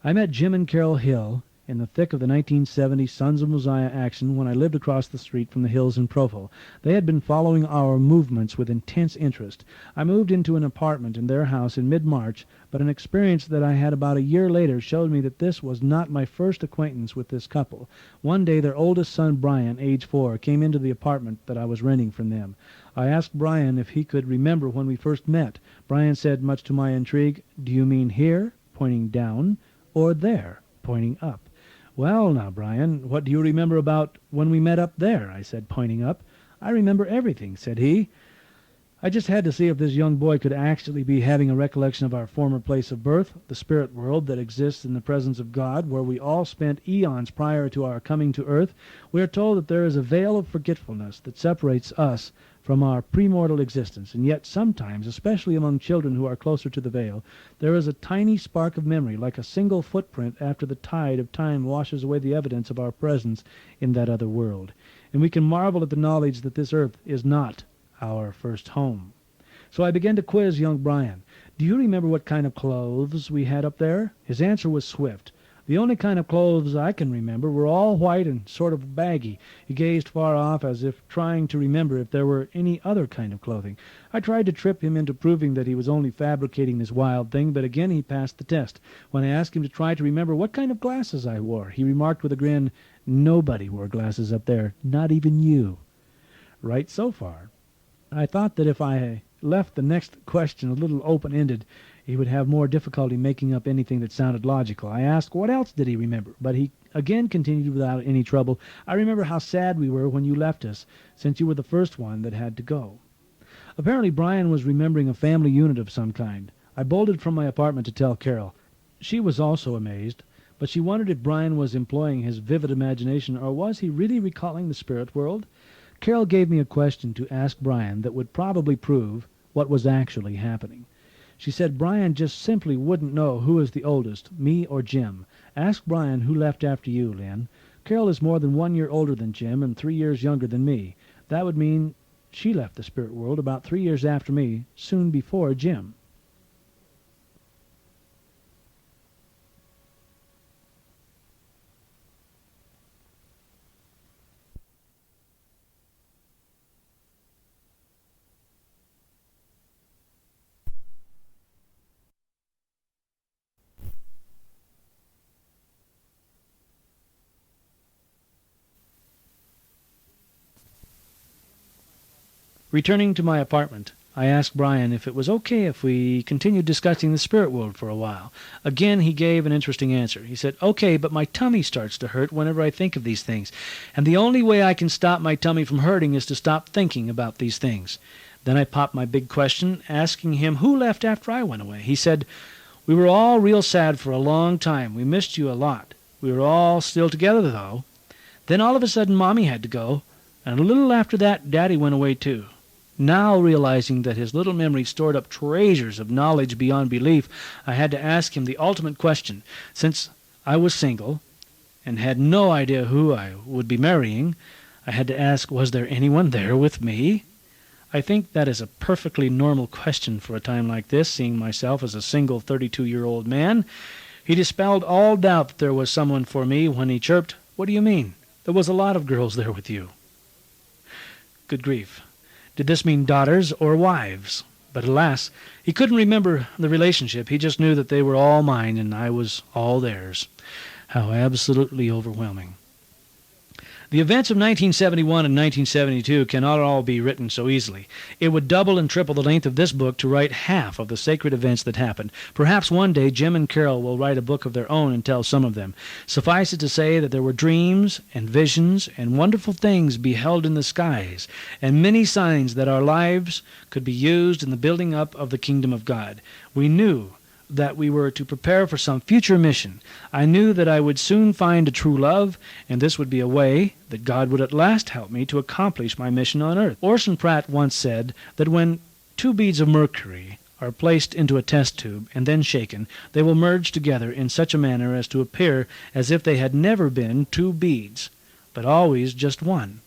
I met Jim and Carol Hill in the thick of the 1970 Sons of Mosiah action when I lived across the street from the Hills in Provo. They had been following our movements with intense interest. I moved into an apartment in their house in mid-March, but an experience that I had about a year later showed me that this was not my first acquaintance with this couple. One day their oldest son, Brian, age 4, came into the apartment that I was renting from them. I asked Brian if he could remember when we first met. Brian said, much to my intrigue, "Do you mean here," pointing down, "or there," pointing up? "Well, now, Brian, what do you remember about when we met up there?" I said, pointing up. "I remember everything," said he. I just had to see if this young boy could actually be having a recollection of our former place of birth, the spirit world that exists in the presence of God, where we all spent eons prior to our coming to earth. We are told that there is a veil of forgetfulness that separates us from our premortal existence, and yet sometimes, especially among children who are closer to the veil, there is a tiny spark of memory, like a single footprint after the tide of time washes away the evidence of our presence in that other world. And we can marvel at the knowledge that this earth is not our first home. So I began to quiz young Brian. "Do you remember what kind of clothes we had up there?" His answer was swift. "The only kind of clothes I can remember were all white and sort of baggy." He gazed far off as if trying to remember if there were any other kind of clothing. I tried to trip him into proving that he was only fabricating this wild thing, but again he passed the test. When I asked him to try to remember what kind of glasses I wore, he remarked with a grin, "Nobody wore glasses up there, not even you." Right so far. I thought that if I left the next question a little open-ended, he would have more difficulty making up anything that sounded logical. I asked what else did he remember, but he again continued without any trouble. "I remember how sad we were when you left us, since you were the first one that had to go." Apparently Brian was remembering a family unit of some kind. I bolted from my apartment to tell Carol. She was also amazed, but she wondered if Brian was employing his vivid imagination, or was he really recalling the spirit world? Carol gave me a question to ask Brian that would probably prove what was actually happening. She said Brian just simply wouldn't know who is the oldest, me or Jim. Ask Brian who left after you, Lynn. Carol is more than 1 year older than Jim and 3 years younger than me. That would mean she left the spirit world about 3 years after me, soon before Jim. Returning to my apartment, I asked Brian if it was okay if we continued discussing the spirit world for a while. Again, he gave an interesting answer. He said, "Okay, but my tummy starts to hurt whenever I think of these things, and the only way I can stop my tummy from hurting is to stop thinking about these things." Then I popped my big question, asking him who left after I went away. He said, "We were all real sad for a long time. We missed you a lot. We were all still together, though. Then all of a sudden Mommy had to go, and a little after that Daddy went away too." Now, realizing that his little memory stored up treasures of knowledge beyond belief, I had to ask him the ultimate question. Since I was single and had no idea who I would be marrying, I had to ask, was there anyone there with me? I think that is a perfectly normal question for a time like this, seeing myself as a single 32-year-old man. He dispelled all doubt that there was someone for me when he chirped, "What do you mean? There was a lot of girls there with you." Good grief. Did this mean daughters or wives? But alas, he couldn't remember the relationship. He just knew that they were all mine and I was all theirs. How absolutely overwhelming. The events of 1971 and 1972 cannot all be written so easily. It would double and triple the length of this book to write half of the sacred events that happened. Perhaps one day Jim and Carol will write a book of their own and tell some of them. Suffice it to say that there were dreams and visions and wonderful things beheld in the skies, and many signs that our lives could be used in the building up of the kingdom of God. We knew that we were to prepare for some future mission. I knew that I would soon find a true love, and this would be a way that God would at last help me to accomplish my mission on earth. Orson Pratt once said that when 2 beads of mercury are placed into a test tube and then shaken, they will merge together in such a manner as to appear as if they had never been 2 beads, but always just one.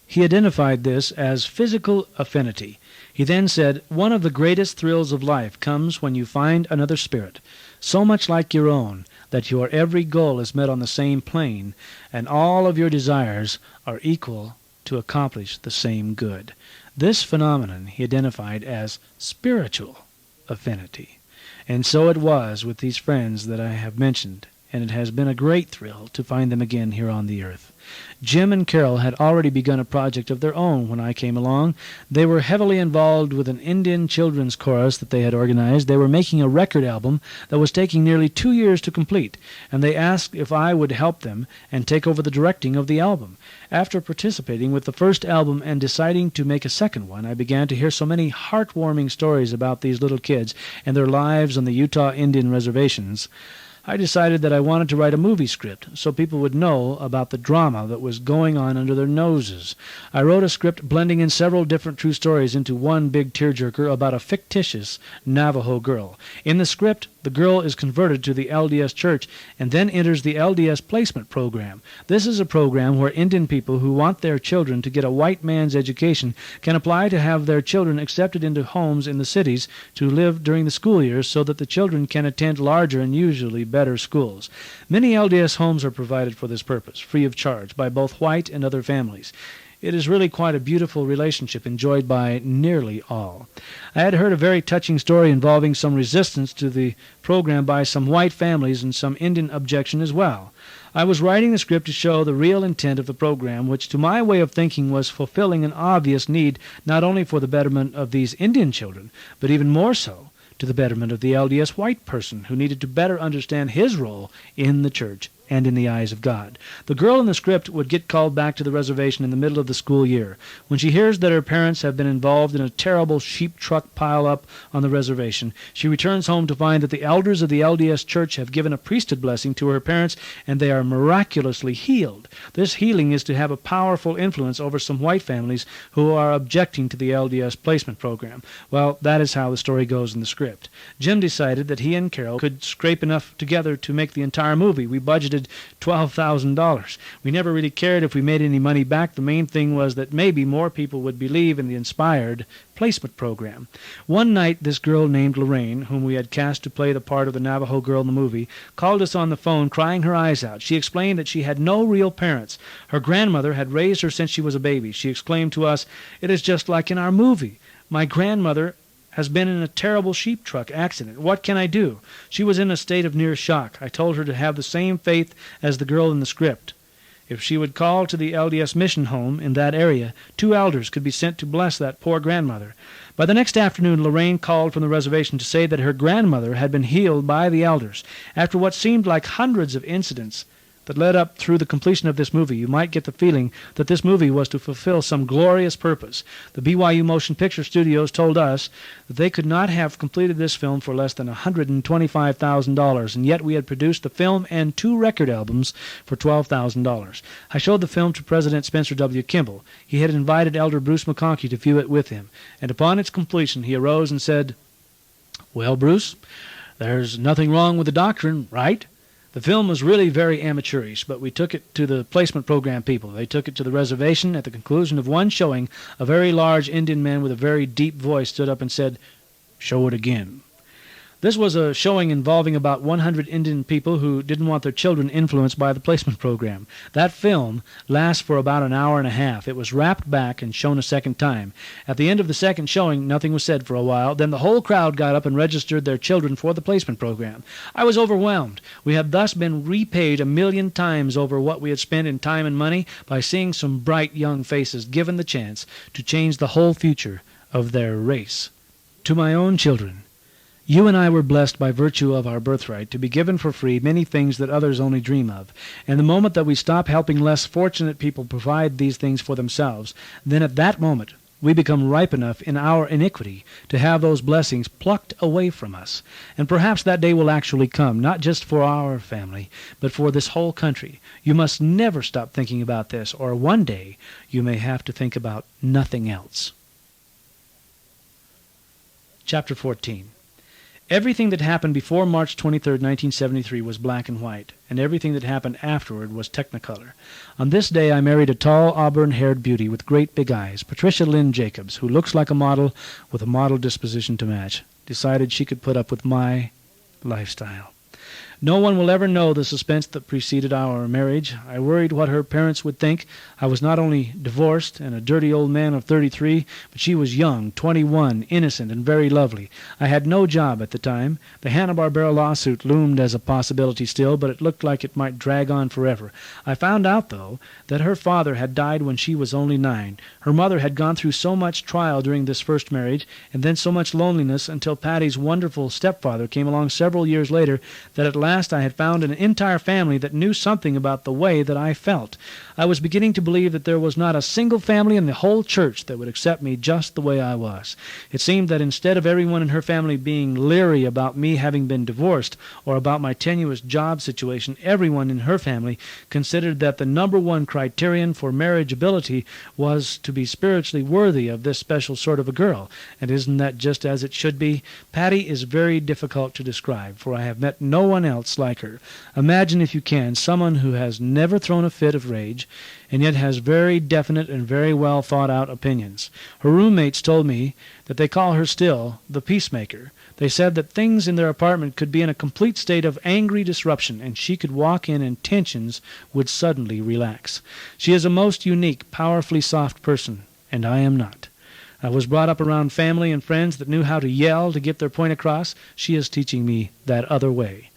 He identified this as physical affinity. He then said, "One of the greatest thrills of life comes when you find another spirit, so much like your own that your every goal is met on the same plane, and all of your desires are equal to accomplish the same good." This phenomenon he identified as spiritual affinity. And so it was with these friends that I have mentioned, and it has been a great thrill to find them again here on the earth. Jim and Carol had already begun a project of their own when I came along. They were heavily involved with an Indian children's chorus that they had organized. They were making a record album that was taking nearly 2 years to complete, and they asked if I would help them and take over the directing of the album. After participating with the first album and deciding to make a second one, I began to hear so many heartwarming stories about these little kids and their lives on the Utah Indian reservations. I decided that I wanted to write a movie script so people would know about the drama that was going on under their noses. I wrote a script blending in several different true stories into one big tearjerker about a fictitious Navajo girl. In the script, the girl is converted to the LDS Church and then enters the LDS placement program. This is a program where Indian people who want their children to get a white man's education can apply to have their children accepted into homes in the cities to live during the school years so that the children can attend larger and usually better schools. Many LDS homes are provided for this purpose, free of charge, by both white and other families. It is really quite a beautiful relationship enjoyed by nearly all. I had heard a very touching story involving some resistance to the program by some white families and some Indian objection as well. I was writing the script to show the real intent of the program, which to my way of thinking was fulfilling an obvious need not only for the betterment of these Indian children, but even more so to the betterment of the LDS white person who needed to better understand his role in the church and in the eyes of God. The girl in the script would get called back to the reservation in the middle of the school year. When she hears that her parents have been involved in a terrible sheep truck pile-up on the reservation, she returns home to find that the elders of the LDS Church have given a priesthood blessing to her parents, and they are miraculously healed. This healing is to have a powerful influence over some white families who are objecting to the LDS placement program. Well, that is how the story goes in the script. Jim decided that he and Carol could scrape enough together to make the entire movie. We budgeted $12,000. We never really cared if we made any money back. The main thing was that maybe more people would believe in the inspired placement program. One night, this girl named Lorraine, whom we had cast to play the part of the Navajo girl in the movie, called us on the phone crying her eyes out. She explained that she had no real parents. Her grandmother had raised her since she was a baby. She exclaimed to us, "It is just like in our movie. My grandmother has been in a terrible sheep truck accident. What can I do?" She was in a state of near shock. I told her to have the same faith as the girl in the script. If she would call to the LDS mission home in that area, 2 elders could be sent to bless that poor grandmother. By the next afternoon, Lorraine called from the reservation to say that her grandmother had been healed by the elders. After what seemed like hundreds of incidents that led up through the completion of this movie, you might get the feeling that this movie was to fulfill some glorious purpose. The BYU Motion Picture Studios told us that they could not have completed this film for less than $125,000, and yet we had produced the film and 2 record albums for $12,000. I showed the film to President Spencer W. Kimball. He had invited Elder Bruce McConkie to view it with him, and upon its completion he arose and said, "Well, Bruce, there's nothing wrong with the doctrine, right? The film was really very amateurish, but we took it to the placement program people. They took it to the reservation. At the conclusion of one showing, a very large Indian man with a very deep voice stood up and said, 'Show it again.' This was a showing involving about 100 Indian people who didn't want their children influenced by the placement program. That film lasts for about an hour and a half. It was wrapped back and shown a second time. At the end of the second showing, nothing was said for a while. Then the whole crowd got up and registered their children for the placement program. I was overwhelmed. We had thus been repaid 1,000,000 times over what we had spent in time and money by seeing some bright young faces given the chance to change the whole future of their race. To my own children, you and I were blessed by virtue of our birthright to be given for free many things that others only dream of. And the moment that we stop helping less fortunate people provide these things for themselves, then at that moment we become ripe enough in our iniquity to have those blessings plucked away from us. And perhaps that day will actually come, not just for our family, but for this whole country. You must never stop thinking about this, or one day you may have to think about nothing else." Chapter 14. Everything that happened before March 23, 1973 was black and white, and everything that happened afterward was technicolor. On this day I married a tall, auburn-haired beauty with great big eyes, Patricia Lynn Jacobs, who looks like a model with a model disposition to match. Decided she could put up with my lifestyle. No one will ever know the suspense that preceded our marriage. I worried what her parents would think. I was not only divorced and a dirty old man of 33, but she was young, 21, innocent, and very lovely. I had no job at the time. The Hanna-Barbera lawsuit loomed as a possibility still, but it looked like it might drag on forever. I found out, though, that her father had died when she was only 9. Her mother had gone through so much trial during this first marriage, and then so much loneliness until Patty's wonderful stepfather came along several years later, that at last I had found an entire family that knew something about the way that I felt. I was beginning to believe that there was not a single family in the whole church that would accept me just the way I was. It seemed that instead of everyone in her family being leery about me having been divorced or about my tenuous job situation, everyone in her family considered that the number one criterion for marriageability was to be spiritually worthy of this special sort of a girl. And isn't that just as it should be? Patty is very difficult to describe, for I have met no one else like her. Imagine, if you can, someone who has never thrown a fit of rage and yet has very definite and very well thought out opinions. Her roommates told me that they call her still the peacemaker. They said that things in their apartment could be in a complete state of angry disruption, and she could walk in and tensions would suddenly relax. She is a most unique, powerfully soft person, and I am not. I was brought up around family and friends that knew how to yell to get their point across. She is teaching me that other way.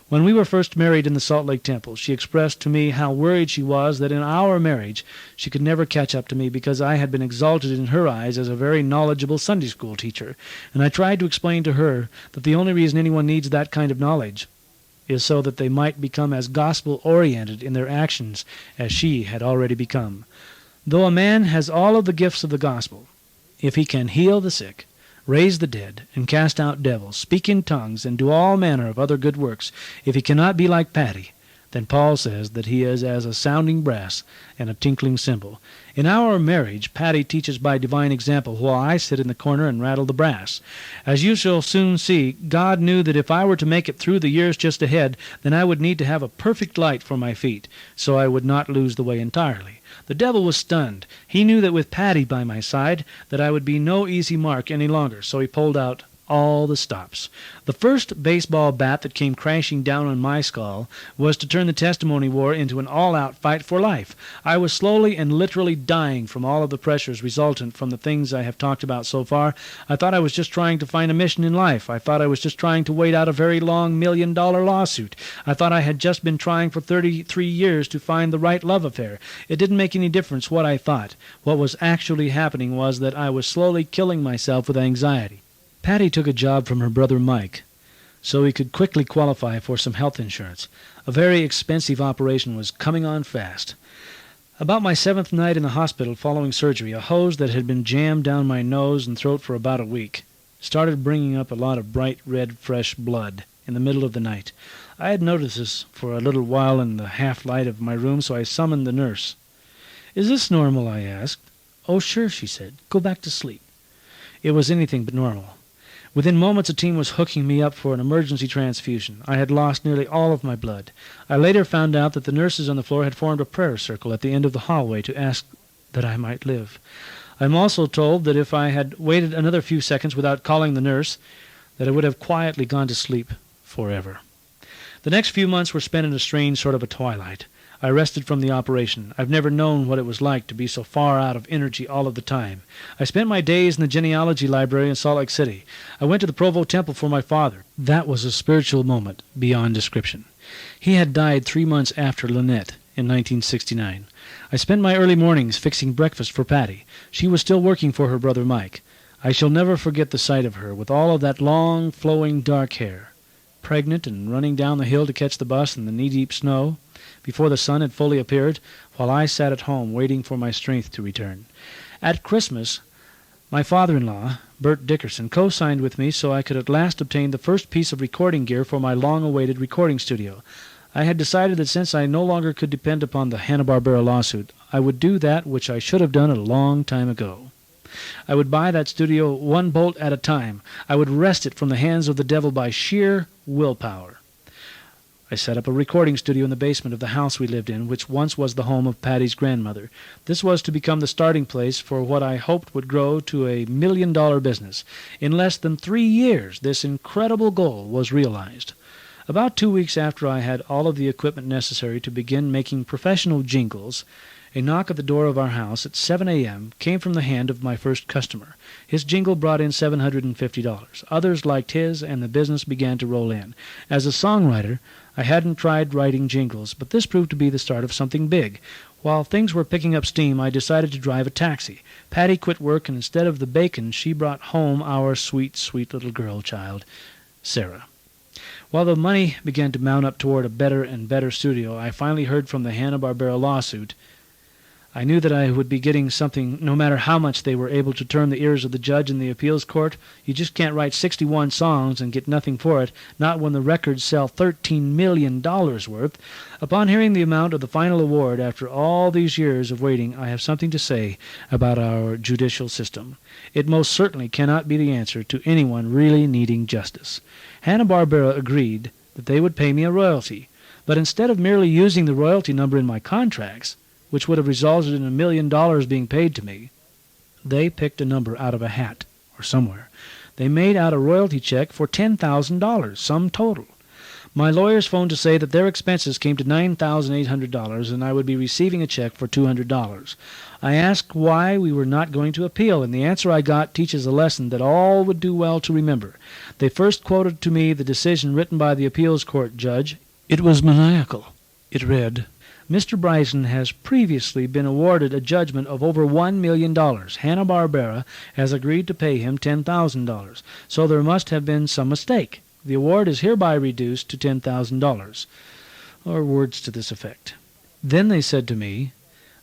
When we were first married in the Salt Lake Temple, she expressed to me how worried she was that in our marriage she could never catch up to me because I had been exalted in her eyes as a very knowledgeable Sunday school teacher, and I tried to explain to her that the only reason anyone needs that kind of knowledge is so that they might become as gospel-oriented in their actions as she had already become. Though a man has all of the gifts of the gospel, if he can heal the sick, raise the dead, and cast out devils, speak in tongues, and do all manner of other good works, if he cannot be like Patty, then Paul says that he is as a sounding brass and a tinkling cymbal. In our marriage, Patty teaches by divine example, while I sit in the corner and rattle the brass. As you shall soon see, God knew that if I were to make it through the years just ahead, then I would need to have a perfect light for my feet, so I would not lose the way entirely. The devil was stunned. He knew that with Patty by my side that I would be no easy mark any longer, so he pulled out all the stops. The first baseball bat that came crashing down on my skull was to turn the testimony war into an all-out fight for life. I was slowly and literally dying from all of the pressures resultant from the things I have talked about so far. I thought I was just trying to find a mission in life. I thought I was just trying to wait out a very long $1,000,000 lawsuit. I thought I had just been trying for 33 years to find the right love affair. It didn't make any difference what I thought. What was actually happening was that I was slowly killing myself with anxiety. Patty took a job from her brother Mike, so he could quickly qualify for some health insurance. A very expensive operation was coming on fast. About my 7th night in the hospital following surgery, a hose that had been jammed down my nose and throat for about a week started bringing up a lot of bright red fresh blood in the middle of the night. I had noticed this for a little while in the half-light of my room, so I summoned the nurse. "Is this normal?" I asked. "Oh, sure," she said. "Go back to sleep." It was anything but normal. Within moments, a team was hooking me up for an emergency transfusion. I had lost nearly all of my blood. I later found out that the nurses on the floor had formed a prayer circle at the end of the hallway to ask that I might live. I am also told that if I had waited another few seconds without calling the nurse, that I would have quietly gone to sleep forever. The next few months were spent in a strange sort of a twilight. I rested from the operation. I've never known what it was like to be so far out of energy all of the time. I spent my days in the genealogy library in Salt Lake City. I went to the Provo Temple for my father. That was a spiritual moment beyond description. He had died 3 months after Lynette in 1969. I spent my early mornings fixing breakfast for Patty. She was still working for her brother Mike. I shall never forget the sight of her, with all of that long, flowing dark hair, pregnant and running down the hill to catch the bus in the knee-deep snow, before the sun had fully appeared, while I sat at home waiting for my strength to return. At Christmas, my father-in-law, Bert Dickerson, co-signed with me so I could at last obtain the first piece of recording gear for my long-awaited recording studio. I had decided that since I no longer could depend upon the Hanna-Barbera lawsuit, I would do that which I should have done a long time ago. I would buy that studio one bolt at a time. I would wrest it from the hands of the devil by sheer willpower. I set up a recording studio in the basement of the house we lived in, which once was the home of Patty's grandmother. This was to become the starting place for what I hoped would grow to a $1 million business. In less than 3 years, this incredible goal was realized. About 2 weeks after I had all of the equipment necessary to begin making professional jingles, a knock at the door of our house at 7 a.m. came from the hand of my first customer. His jingle brought in $750. Others liked his, and the business began to roll in. As a songwriter, I hadn't tried writing jingles, but this proved to be the start of something big. While things were picking up steam, I decided to drive a taxi. Patty quit work, and instead of the bacon, she brought home our sweet, sweet little girl child, Sarah. While the money began to mount up toward a better and better studio, I finally heard from the Hanna-Barbera lawsuit. I knew that I would be getting something no matter how much they were able to turn the ears of the judge in the appeals court. You just can't write 61 songs and get nothing for it, not when the records sell $13 million worth. Upon hearing the amount of the final award after all these years of waiting, I have something to say about our judicial system. It most certainly cannot be the answer to anyone really needing justice. Hanna-Barbera agreed that they would pay me a royalty, but instead of merely using the royalty number in my contracts, which would have resulted in $1 million being paid to me, they picked a number out of a hat or somewhere. They made out a royalty check for $10,000, sum total. My lawyers phoned to say that their expenses came to $9,800 and I would be receiving a check for $200. I asked why we were not going to appeal, and the answer I got teaches a lesson that all would do well to remember. They first quoted to me the decision written by the appeals court judge. It was maniacal. It read, Mr. Bryson has previously been awarded a judgment of over $1 million. Hanna-Barbera has agreed to pay him $10,000, so there must have been some mistake. The award is hereby reduced to $10,000, or words to this effect. Then they said to me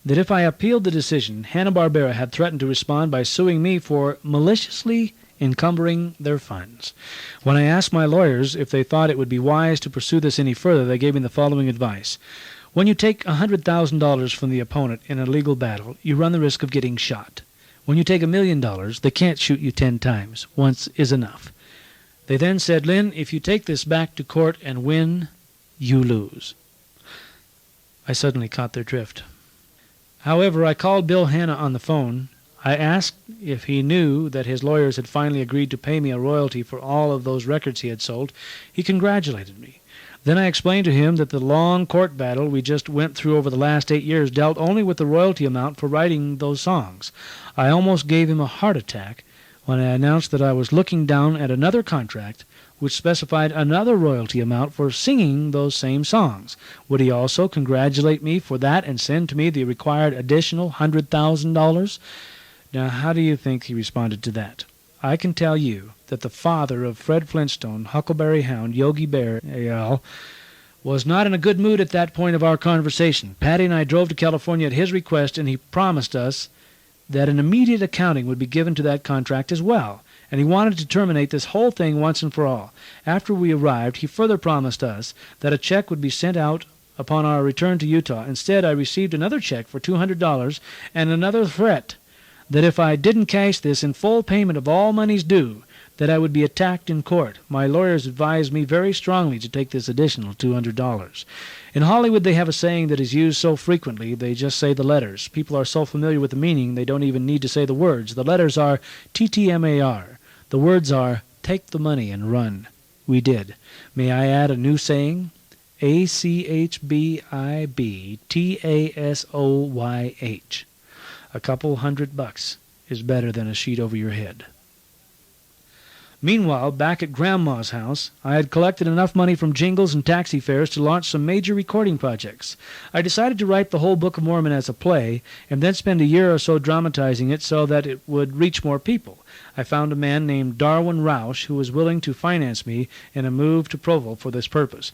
that if I appealed the decision, Hanna-Barbera had threatened to respond by suing me for maliciously encumbering their funds. When I asked my lawyers if they thought it would be wise to pursue this any further, they gave me the following advice. When you take $100,000 from the opponent in a legal battle, you run the risk of getting shot. When you take $1 million, they can't shoot you 10 times. Once is enough. They then said, Lynn, if you take this back to court and win, you lose. I suddenly caught their drift. However, I called Bill Hanna on the phone. I asked if he knew that his lawyers had finally agreed to pay me a royalty for all of those records he had sold. He congratulated me. Then I explained to him that the long court battle we just went through over the last 8 years dealt only with the royalty amount for writing those songs. I almost gave him a heart attack when I announced that I was looking down at another contract which specified another royalty amount for singing those same songs. Would he also congratulate me for that and send to me the required additional $100,000? Now, how do you think he responded to that? I can tell you that the father of Fred Flintstone, Huckleberry Hound, Yogi Bear, et was not in a good mood at that point of our conversation. Patty and I drove to California at his request, and he promised us that an immediate accounting would be given to that contract as well, and he wanted to terminate this whole thing once and for all. After we arrived, he further promised us that a check would be sent out upon our return to Utah. Instead, I received another check for $200 and another threat that if I didn't cash this in full payment of all monies due, that I would be attacked in court. My lawyers advised me very strongly to take this additional $200. In Hollywood, they have a saying that is used so frequently, they just say the letters. People are so familiar with the meaning, they don't even need to say the words. The letters are TTMAR. The words are, take the money and run. We did. May I add a new saying? ACHBIBTASOYH. A couple $100 is better than a sheet over your head. Meanwhile, back at Grandma's house, I had collected enough money from jingles and taxi fares to launch some major recording projects. I decided to write the whole Book of Mormon as a play, and then spend a year or so dramatizing it so that it would reach more people. I found a man named Darwin Roush who was willing to finance me in a move to Provo for this purpose.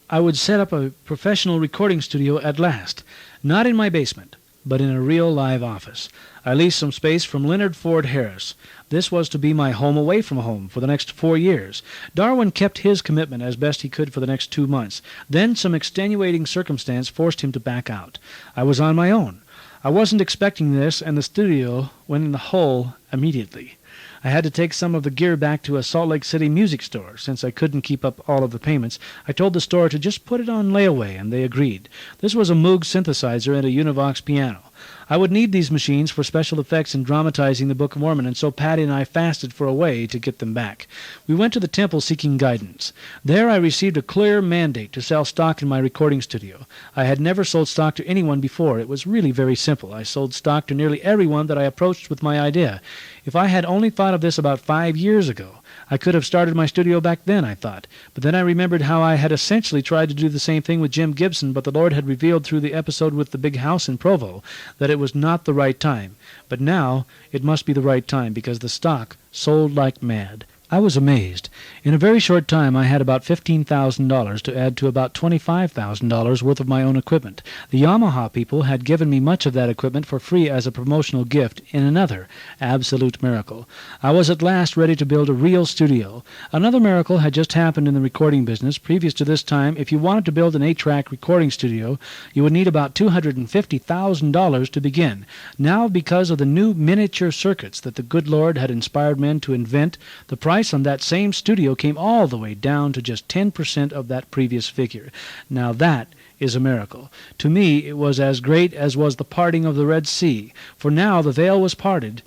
I would set up a professional recording studio at last, not in my basement, but in a real live office. I leased some space from Leonard Ford Harris. This was to be my home away from home for the next 4 years. Darwin kept his commitment as best he could for the next 2 months. Then some extenuating circumstance forced him to back out. I was on my own. I wasn't expecting this, and the studio went in the hole immediately. I had to take some of the gear back to a Salt Lake City music store. Since I couldn't keep up all of the payments, I told the store to just put it on layaway, and they agreed. This was a Moog synthesizer and a Univox piano. I would need these machines for special effects in dramatizing the Book of Mormon, and so Patty and I fasted for a way to get them back. We went to the temple seeking guidance. There I received a clear mandate to sell stock in my recording studio. I had never sold stock to anyone before. It was really very simple. I sold stock to nearly everyone that I approached with my idea. If I had only thought of this about 5 years ago, I could have started my studio back then, I thought. But then I remembered how I had essentially tried to do the same thing with Jim Gibson, but the Lord had revealed through the episode with the big house in Provo that it was not the right time. But now it must be the right time, because the stock sold like mad. I was amazed. In a very short time I had about $15,000 to add to about $25,000 worth of my own equipment. The Yamaha people had given me much of that equipment for free as a promotional gift in another absolute miracle. I was at last ready to build a real studio. Another miracle had just happened in the recording business. Previous to this time, if you wanted to build an 8-track recording studio, you would need about $250,000 to begin. Now, because of the new miniature circuits that the good Lord had inspired men to invent, the price on that same studio came all the way down to just 10% of that previous figure. Now that is a miracle. To me it was as great as was the parting of the Red Sea, for now the veil was parted,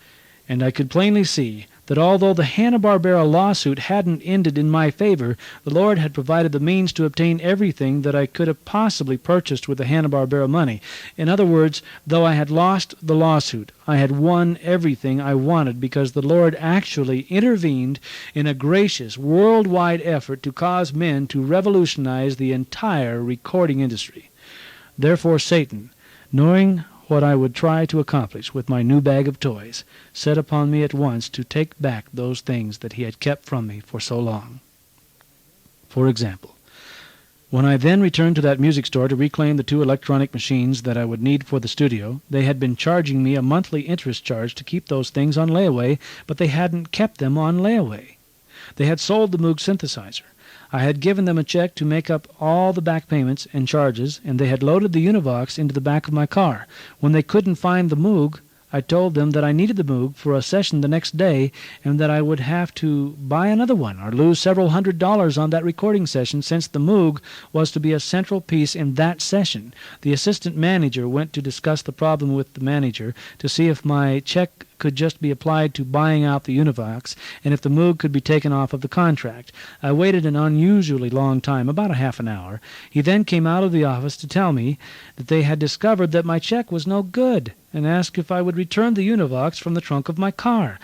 and I could plainly see that although the Hanna-Barbera lawsuit hadn't ended in my favor, the Lord had provided the means to obtain everything that I could have possibly purchased with the Hanna-Barbera money. In other words, though I had lost the lawsuit, I had won everything I wanted, because the Lord actually intervened in a gracious, worldwide effort to cause men to revolutionize the entire recording industry. Therefore Satan, knowing what I would try to accomplish with my new bag of toys, set upon me at once to take back those things that he had kept from me for so long. For example, when I then returned to that music store to reclaim the 2 electronic machines that I would need for the studio, they had been charging me a monthly interest charge to keep those things on layaway, but they hadn't kept them on layaway. They had sold the Moog synthesizer. I had given them a check to make up all the back payments and charges, and they had loaded the Univox into the back of my car. When they couldn't find the Moog, I told them that I needed the Moog for a session the next day, and that I would have to buy another one or lose several $100s on that recording session, since the Moog was to be a central piece in that session. The assistant manager went to discuss the problem with the manager to see if my check could just be applied to buying out the Univox, and if the Moog could be taken off of the contract. I waited an unusually long time, about a half an hour. He then came out of the office to tell me that they had discovered that my check was no good, and asked if I would return the Univox from the trunk of my car.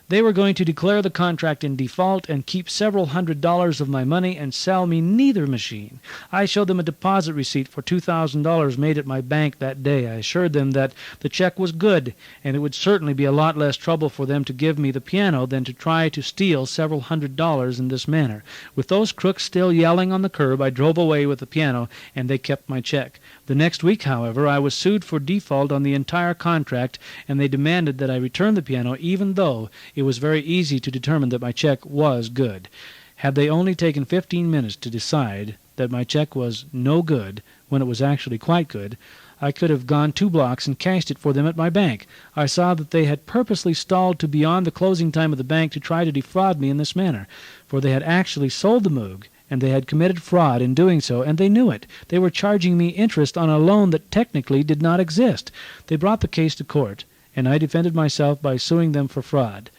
They were going to declare the contract in default and keep several $100s of my money and sell me neither machine. I showed them a deposit receipt for $2,000 made at my bank that day. I assured them that the check was good, and it would certainly be a lot less trouble for them to give me the piano than to try to steal several $100s in this manner. With those crooks still yelling on the curb, I drove away with the piano, and they kept my check. The next week, however, I was sued for default on the entire contract, and they demanded that I return the piano, even though it was very easy to determine that my check was good. Had they only taken 15 minutes to decide that my check was no good when it was actually quite good, I could have gone 2 blocks and cashed it for them at my bank. I saw that they had purposely stalled to beyond the closing time of the bank to try to defraud me in this manner, for they had actually sold the Moog, and they had committed fraud in doing so, and they knew it. They were charging me interest on a loan that technically did not exist. They brought the case to court, and I defended myself by suing them for fraud.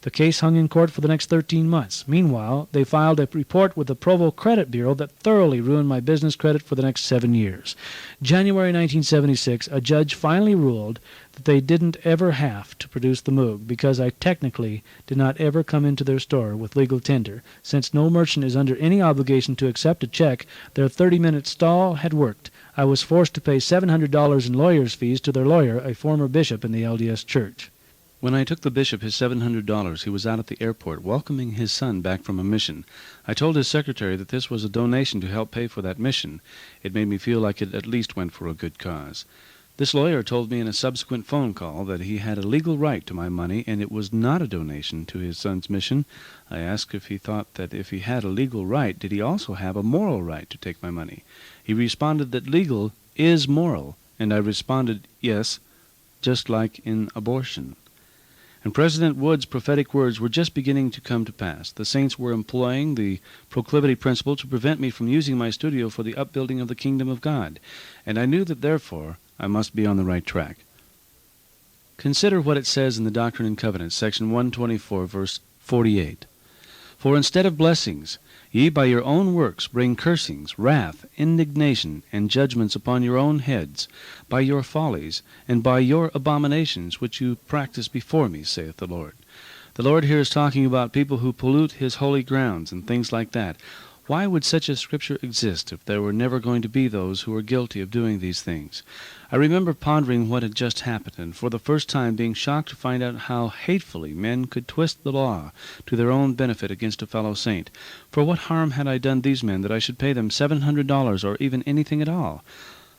The case hung in court for the next 13 months. Meanwhile, they filed a report with the Provo Credit Bureau that thoroughly ruined my business credit for the next 7 years. January 1976, a judge finally ruled that they didn't ever have to produce the Moog because I technically did not ever come into their store with legal tender. Since no merchant is under any obligation to accept a check, their 30-minute stall had worked. I was forced to pay $700 in lawyer's fees to their lawyer, a former bishop in the LDS Church. When I took the bishop his $700, he was out at the airport welcoming his son back from a mission. I told his secretary that this was a donation to help pay for that mission. It made me feel like it at least went for a good cause. This lawyer told me in a subsequent phone call that he had a legal right to my money and it was not a donation to his son's mission. I asked if he thought that if he had a legal right, did he also have a moral right to take my money? He responded that legal is moral, and I responded, yes, just like in abortion. And President Wood's prophetic words were just beginning to come to pass. The saints were employing the proclivity principle to prevent me from using my studio for the upbuilding of the kingdom of God, and I knew that, therefore, I must be on the right track. Consider what it says in the Doctrine and Covenants, section 124, verse 48. For instead of blessings, ye by your own works bring cursings, wrath, indignation, and judgments upon your own heads, by your follies, and by your abominations which you practice before me, saith the Lord. The Lord here is talking about people who pollute his holy grounds and things like that. Why would such a scripture exist if there were never going to be those who were guilty of doing these things? I remember pondering what had just happened, and for the first time being shocked to find out how hatefully men could twist the law to their own benefit against a fellow saint. For what harm had I done these men that I should pay them $700 or even anything at all?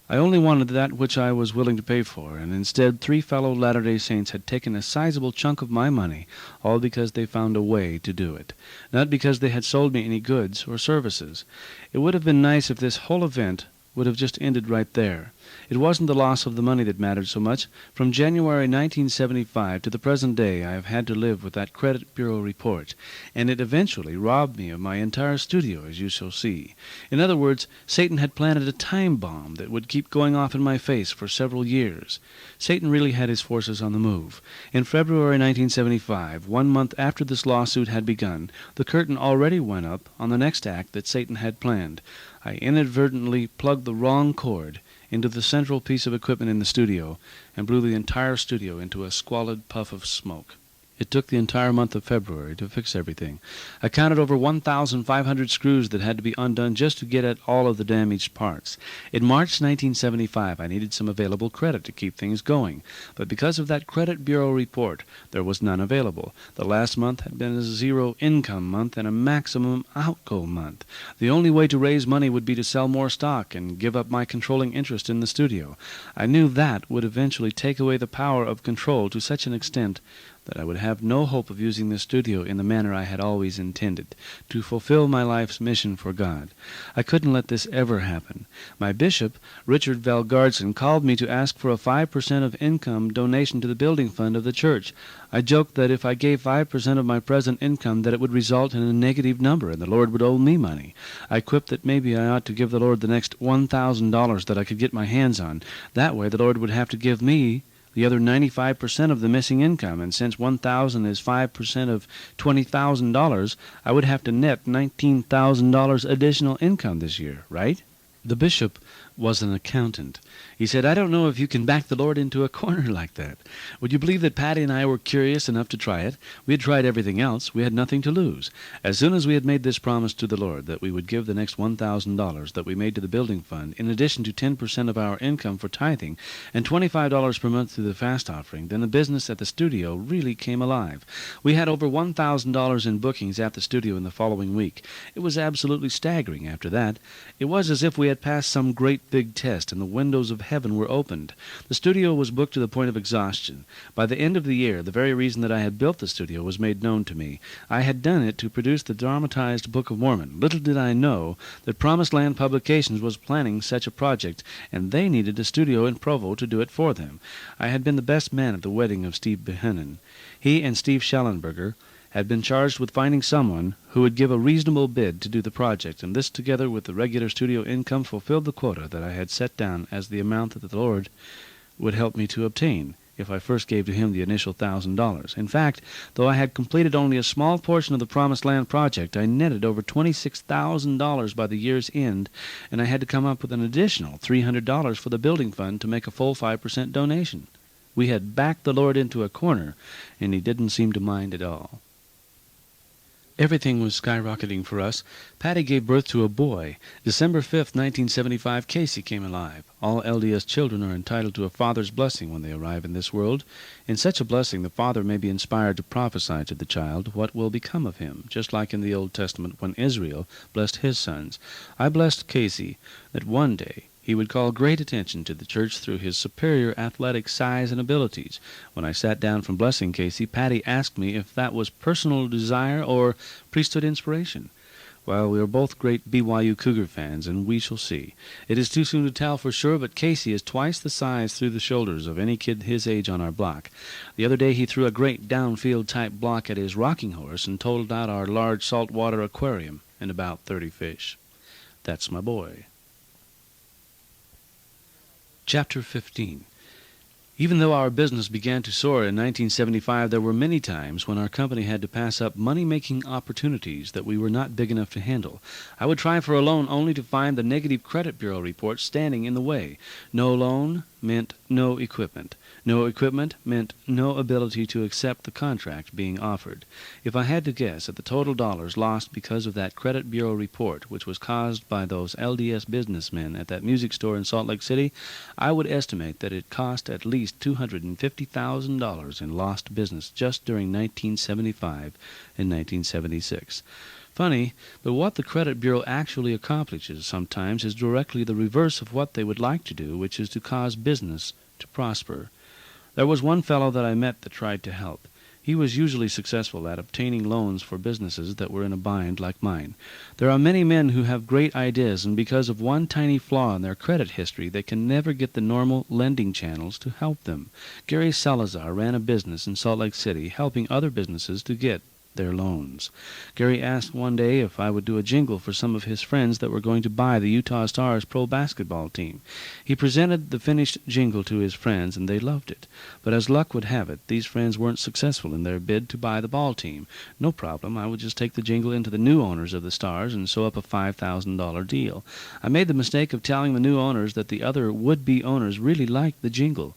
I only wanted that which I was willing to pay for, and instead 3 fellow Latter-day Saints had taken a sizable chunk of my money, all because they found a way to do it, not because they had sold me any goods or services. It would have been nice if this whole event would have just ended right there. It wasn't the loss of the money that mattered so much. From January 1975 to the present day, I have had to live with that credit bureau report, and it eventually robbed me of my entire studio, as you shall see. In other words, Satan had planted a time bomb that would keep going off in my face for several years. Satan really had his forces on the move. In February 1975, 1 month after this lawsuit had begun, the curtain already went up on the next act that Satan had planned. I inadvertently plugged the wrong cord into the central piece of equipment in the studio and blew the entire studio into a squalid puff of smoke. It took the entire month of February to fix everything. I counted over 1,500 screws that had to be undone just to get at all of the damaged parts. In March 1975, I needed some available credit to keep things going, but because of that credit bureau report, there was none available. The last month had been a zero-income month and a maximum outgo month. The only way to raise money would be to sell more stock and give up my controlling interest in the studio. I knew that would eventually take away the power of control to such an extent that I would have no hope of using the studio in the manner I had always intended, to fulfill my life's mission for God. I couldn't let this ever happen. My bishop, Richard Valgardson, called me to ask for a 5% of income donation to the building fund of the church. I joked that if I gave 5% of my present income that it would result in a negative number and the Lord would owe me money. I quipped that maybe I ought to give the Lord the next $1,000 that I could get my hands on. That way the Lord would have to give me the other 95% of the missing income, and since $1,000 is 5% of $20,000, I would have to net $19,000 additional income this year, right? The bishop was an accountant. He said, "I don't know if you can back the Lord into a corner like that." Would you believe that Patty and I were curious enough to try it? We had tried everything else. We had nothing to lose. As soon as we had made this promise to the Lord that we would give the next $1,000 that we made to the building fund, in addition to 10% of our income for tithing, and $25 per month to the fast offering, then the business at the studio really came alive. We had over $1,000 in bookings at the studio in the following week. It was absolutely staggering after that. It was as if we had passed some great big test, and the windows of heaven were opened. The studio was booked to the point of exhaustion. By the end of the year, the very reason that I had built the studio was made known to me. I had done it to produce the dramatized Book of Mormon. Little did I know that Promised Land Publications was planning such a project, and they needed a studio in Provo to do it for them. I had been the best man at the wedding of Steve Behennen. He and Steve Schallenberger had been charged with finding someone who would give a reasonable bid to do the project, and this, together with the regular studio income, fulfilled the quota that I had set down as the amount that the Lord would help me to obtain if I first gave to him the initial $1,000. In fact, though I had completed only a small portion of the Promised Land project, I netted over $26,000 by the year's end, and I had to come up with an additional $300 for the building fund to make a full 5% donation. We had backed the Lord into a corner, and he didn't seem to mind at all. Everything was skyrocketing for us. Patty gave birth to a boy. December 5th, 1975, Casey came alive. All LDS children are entitled to a father's blessing when they arrive in this world. In such a blessing, the father may be inspired to prophesy to the child what will become of him, just like in the Old Testament when Israel blessed his sons. I blessed Casey that one day he would call great attention to the church through his superior athletic size and abilities. When I sat down from blessing Casey, Patty asked me if that was personal desire or priesthood inspiration. Well, we are both great BYU Cougar fans, and we shall see. It is too soon to tell for sure, but Casey is twice the size through the shoulders of any kid his age on our block. The other day he threw a great downfield-type block at his rocking horse and totaled out our large saltwater aquarium and about 30 fish. That's my boy. Chapter 15. Even though our business began to soar in 1975, there were many times when our company had to pass up money-making opportunities that we were not big enough to handle. I would try for a loan only to find the negative credit bureau report standing in the way. No loan meant no equipment. No equipment meant no ability to accept the contract being offered. If I had to guess at the total dollars lost because of that credit bureau report, which was caused by those LDS businessmen at that music store in Salt Lake City, I would estimate that it cost at least $250,000 in lost business just during 1975 and 1976. Funny, but what the credit bureau actually accomplishes sometimes is directly the reverse of what they would like to do, which is to cause business to prosper. There was one fellow that I met that tried to help. He was usually successful at obtaining loans for businesses that were in a bind like mine. There are many men who have great ideas, and because of one tiny flaw in their credit history, they can never get the normal lending channels to help them. Gary Salazar ran a business in Salt Lake City, helping other businesses to get their loans. Gary asked one day if I would do a jingle for some of his friends that were going to buy the Utah Stars pro basketball team. He presented the finished jingle to his friends, and they loved it. But as luck would have it, these friends weren't successful in their bid to buy the ball team. No problem, I would just take the jingle into the new owners of the Stars and sew up a $5,000 deal. I made the mistake of telling the new owners that the other would-be owners really liked the jingle.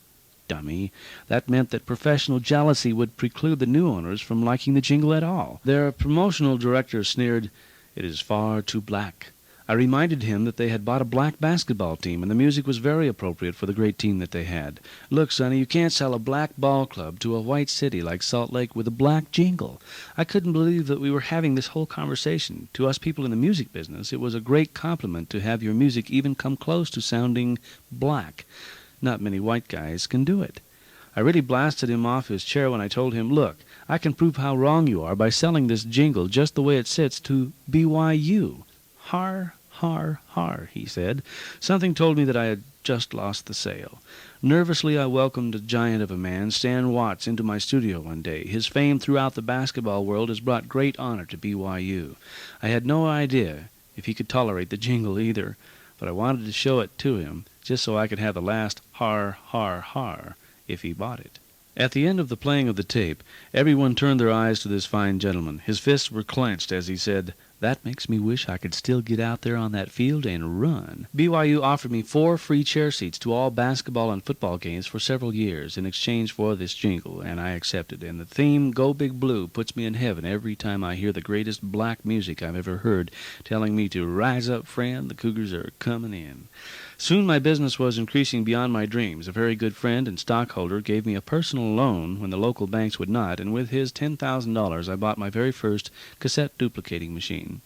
Dummy. That meant that professional jealousy would preclude the new owners from liking the jingle at all. Their promotional director sneered, "It is far too black." I reminded him that they had bought a black basketball team, and the music was very appropriate for the great team that they had. Look, Sonny, you can't sell a black ball club to a white city like Salt Lake with a black jingle. I couldn't believe that we were having this whole conversation. To us people in the music business, it was a great compliment to have your music even come close to sounding black. Not many white guys can do it. I really blasted him off his chair when I told him, "Look, I can prove how wrong you are by selling this jingle just the way it sits to BYU." "Har, har, har," he said. Something told me that I had just lost the sale. Nervously, I welcomed a giant of a man, Stan Watts, into my studio one day. His fame throughout the basketball world has brought great honor to BYU. I had no idea if he could tolerate the jingle either, but I wanted to show it to him, just so I could have the last har, har, har if he bought it. At the end of the playing of the tape, everyone turned their eyes to this fine gentleman. His fists were clenched as he said, "That makes me wish I could still get out there on that field and run." BYU offered me 4 free chair seats to all basketball and football games for several years in exchange for this jingle, and I accepted. And the theme, Go Big Blue, puts me in heaven every time I hear the greatest black music I've ever heard telling me to rise up, friend, the Cougars are coming in. Soon my business was increasing beyond my dreams. A very good friend and stockholder gave me a personal loan when the local banks would not, and with his $10,000 I bought my very first cassette duplicating machine.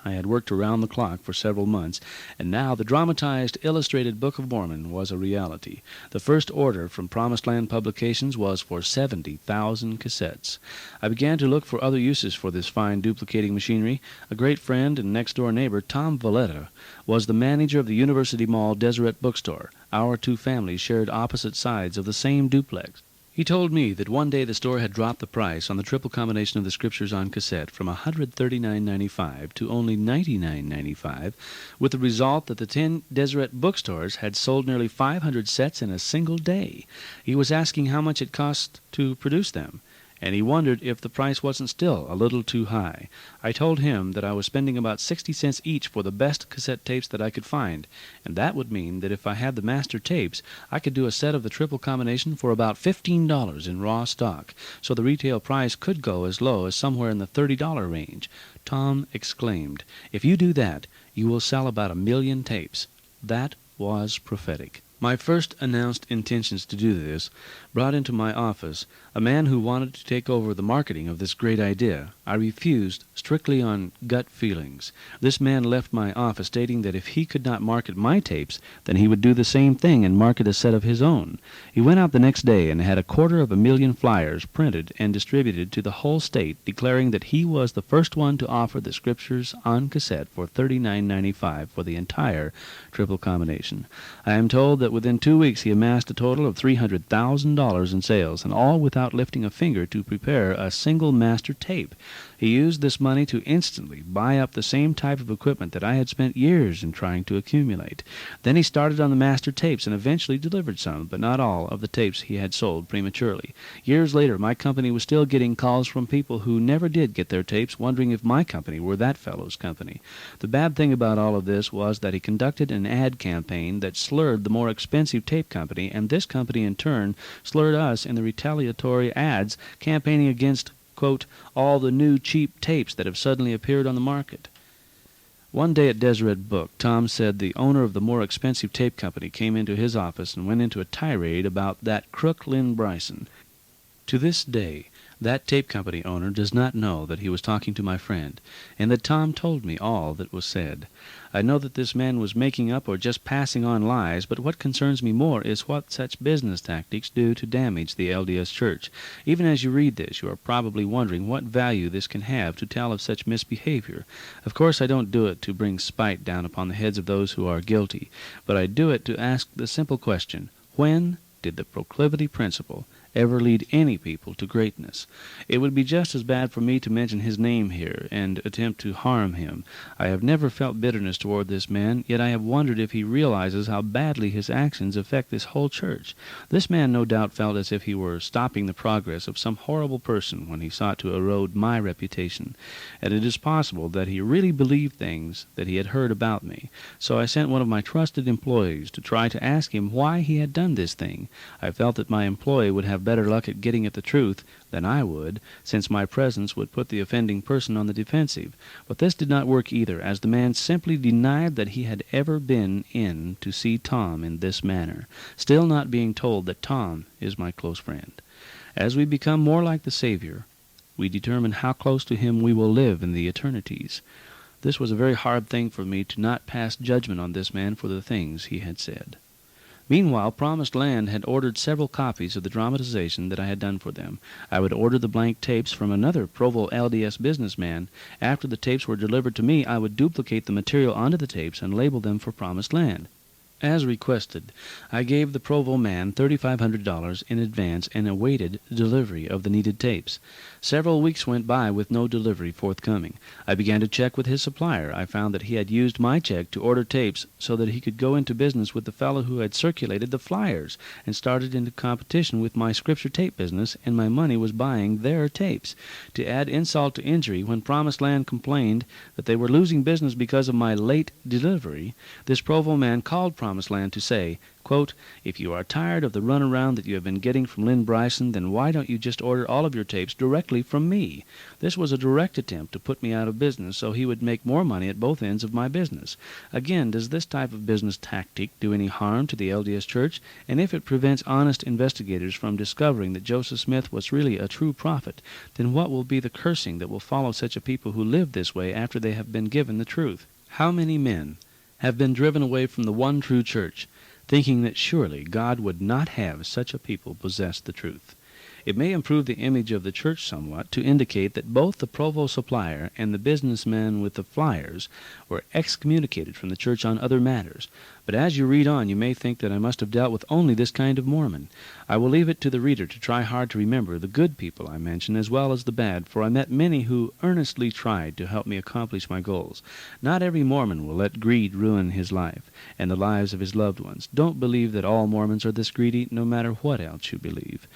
I had worked around the clock for several months, and now the dramatized illustrated Book of Mormon was a reality. The first order from Promised Land Publications was for 70,000 cassettes. I began to look for other uses for this fine duplicating machinery. A great friend and next-door neighbor, Tom Valletta, was the manager of the University Mall Deseret bookstore. Our 2 families shared opposite sides of the same duplex. He told me that one day the store had dropped the price on the triple combination of the scriptures on cassette from $139.95 to only $99.95, with the result that the 10 Deseret bookstores had sold nearly 500 sets in a single day. He was asking how much it cost to produce them, and he wondered if the price wasn't still a little too high. I told him that I was spending about 60 cents each for the best cassette tapes that I could find, and that would mean that if I had the master tapes, I could do a set of the triple combination for about $15 in raw stock, so the retail price could go as low as somewhere in the $30 range. Tom exclaimed, "If you do that, you will sell about 1,000,000 tapes." That was prophetic. My first announced intentions to do this brought into my office a man who wanted to take over the marketing of this great idea. I refused strictly on gut feelings. This man left my office stating that if he could not market my tapes, then he would do the same thing and market a set of his own. He went out the next day and had 250,000 flyers printed and distributed to the whole state, declaring that he was the first one to offer the scriptures on cassette for $39.95 for the entire triple combination. I am told that within 2 weeks he amassed a total of $300,000 in sales, and all without lifting a finger to prepare a single master tape. He used this money to instantly buy up the same type of equipment that I had spent years in trying to accumulate. Then he started on the master tapes and eventually delivered some, but not all, of the tapes he had sold prematurely. Years later, my company was still getting calls from people who never did get their tapes, wondering if my company were that fellow's company. The bad thing about all of this was that he conducted an ad campaign that slurred the more expensive tape company, and this company in turn slurred us in the retaliatory ads campaigning against, quote, all the new cheap tapes that have suddenly appeared on the market. One day at Deseret Book, Tom said the owner of the more expensive tape company came into his office and went into a tirade about that crook Lynn Bryson. To this day, that tape company owner does not know that he was talking to my friend, and that Tom told me all that was said. I know that this man was making up or just passing on lies, but what concerns me more is what such business tactics do to damage the LDS Church. Even as you read this, you are probably wondering what value this can have to tell of such misbehavior. Of course, I don't do it to bring spite down upon the heads of those who are guilty, but I do it to ask the simple question, when did the proclivity principle ever lead any people to greatness? It would be just as bad for me to mention his name here and attempt to harm him. I have never felt bitterness toward this man, yet I have wondered if he realizes how badly his actions affect this whole church. This man no doubt felt as if he were stopping the progress of some horrible person when he sought to erode my reputation, and it is possible that he really believed things that he had heard about me. So I sent one of my trusted employees to try to ask him why he had done this thing. I felt that my employee would have better luck at getting at the truth than I would, since my presence would put the offending person on the defensive. But this did not work either, as the man simply denied that he had ever been in to see Tom in this manner, still not being told that Tom is my close friend. As we become more like the Savior, we determine how close to him we will live in the eternities. This was a very hard thing for me to not pass judgment on this man for the things he had said. Meanwhile, Promised Land had ordered several copies of the dramatization that I had done for them. I would order the blank tapes from another Provo LDS businessman. After the tapes were delivered to me, I would duplicate the material onto the tapes and label them for Promised Land. As requested, I gave the Provo man $3,500 in advance and awaited delivery of the needed tapes. Several weeks went by with no delivery forthcoming. I began to check with his supplier. I found that he had used my check to order tapes so that he could go into business with the fellow who had circulated the flyers, and started into competition with my scripture tape business, and my money was buying their tapes. To add insult to injury, when Promised Land complained that they were losing business because of my late delivery, this Provo man called Promised Land to say, quote, "If you are tired of the runaround that you have been getting from Lynn Bryson, then why don't you just order all of your tapes directly from me?" This was a direct attempt to put me out of business so he would make more money at both ends of my business. Again, does this type of business tactic do any harm to the LDS Church? And if it prevents honest investigators from discovering that Joseph Smith was really a true prophet, then what will be the cursing that will follow such a people who live this way after they have been given the truth? How many men have been driven away from the one true church, thinking that surely God would not have such a people possess the truth? It may improve the image of the church somewhat to indicate that both the Provo supplier and the businessman with the flyers were excommunicated from the church on other matters. But as you read on, you may think that I must have dealt with only this kind of Mormon. I will leave it to the reader to try hard to remember the good people I mention as well as the bad, for I met many who earnestly tried to help me accomplish my goals. Not every Mormon will let greed ruin his life and the lives of his loved ones. Don't believe that all Mormons are this greedy, no matter what else you believe.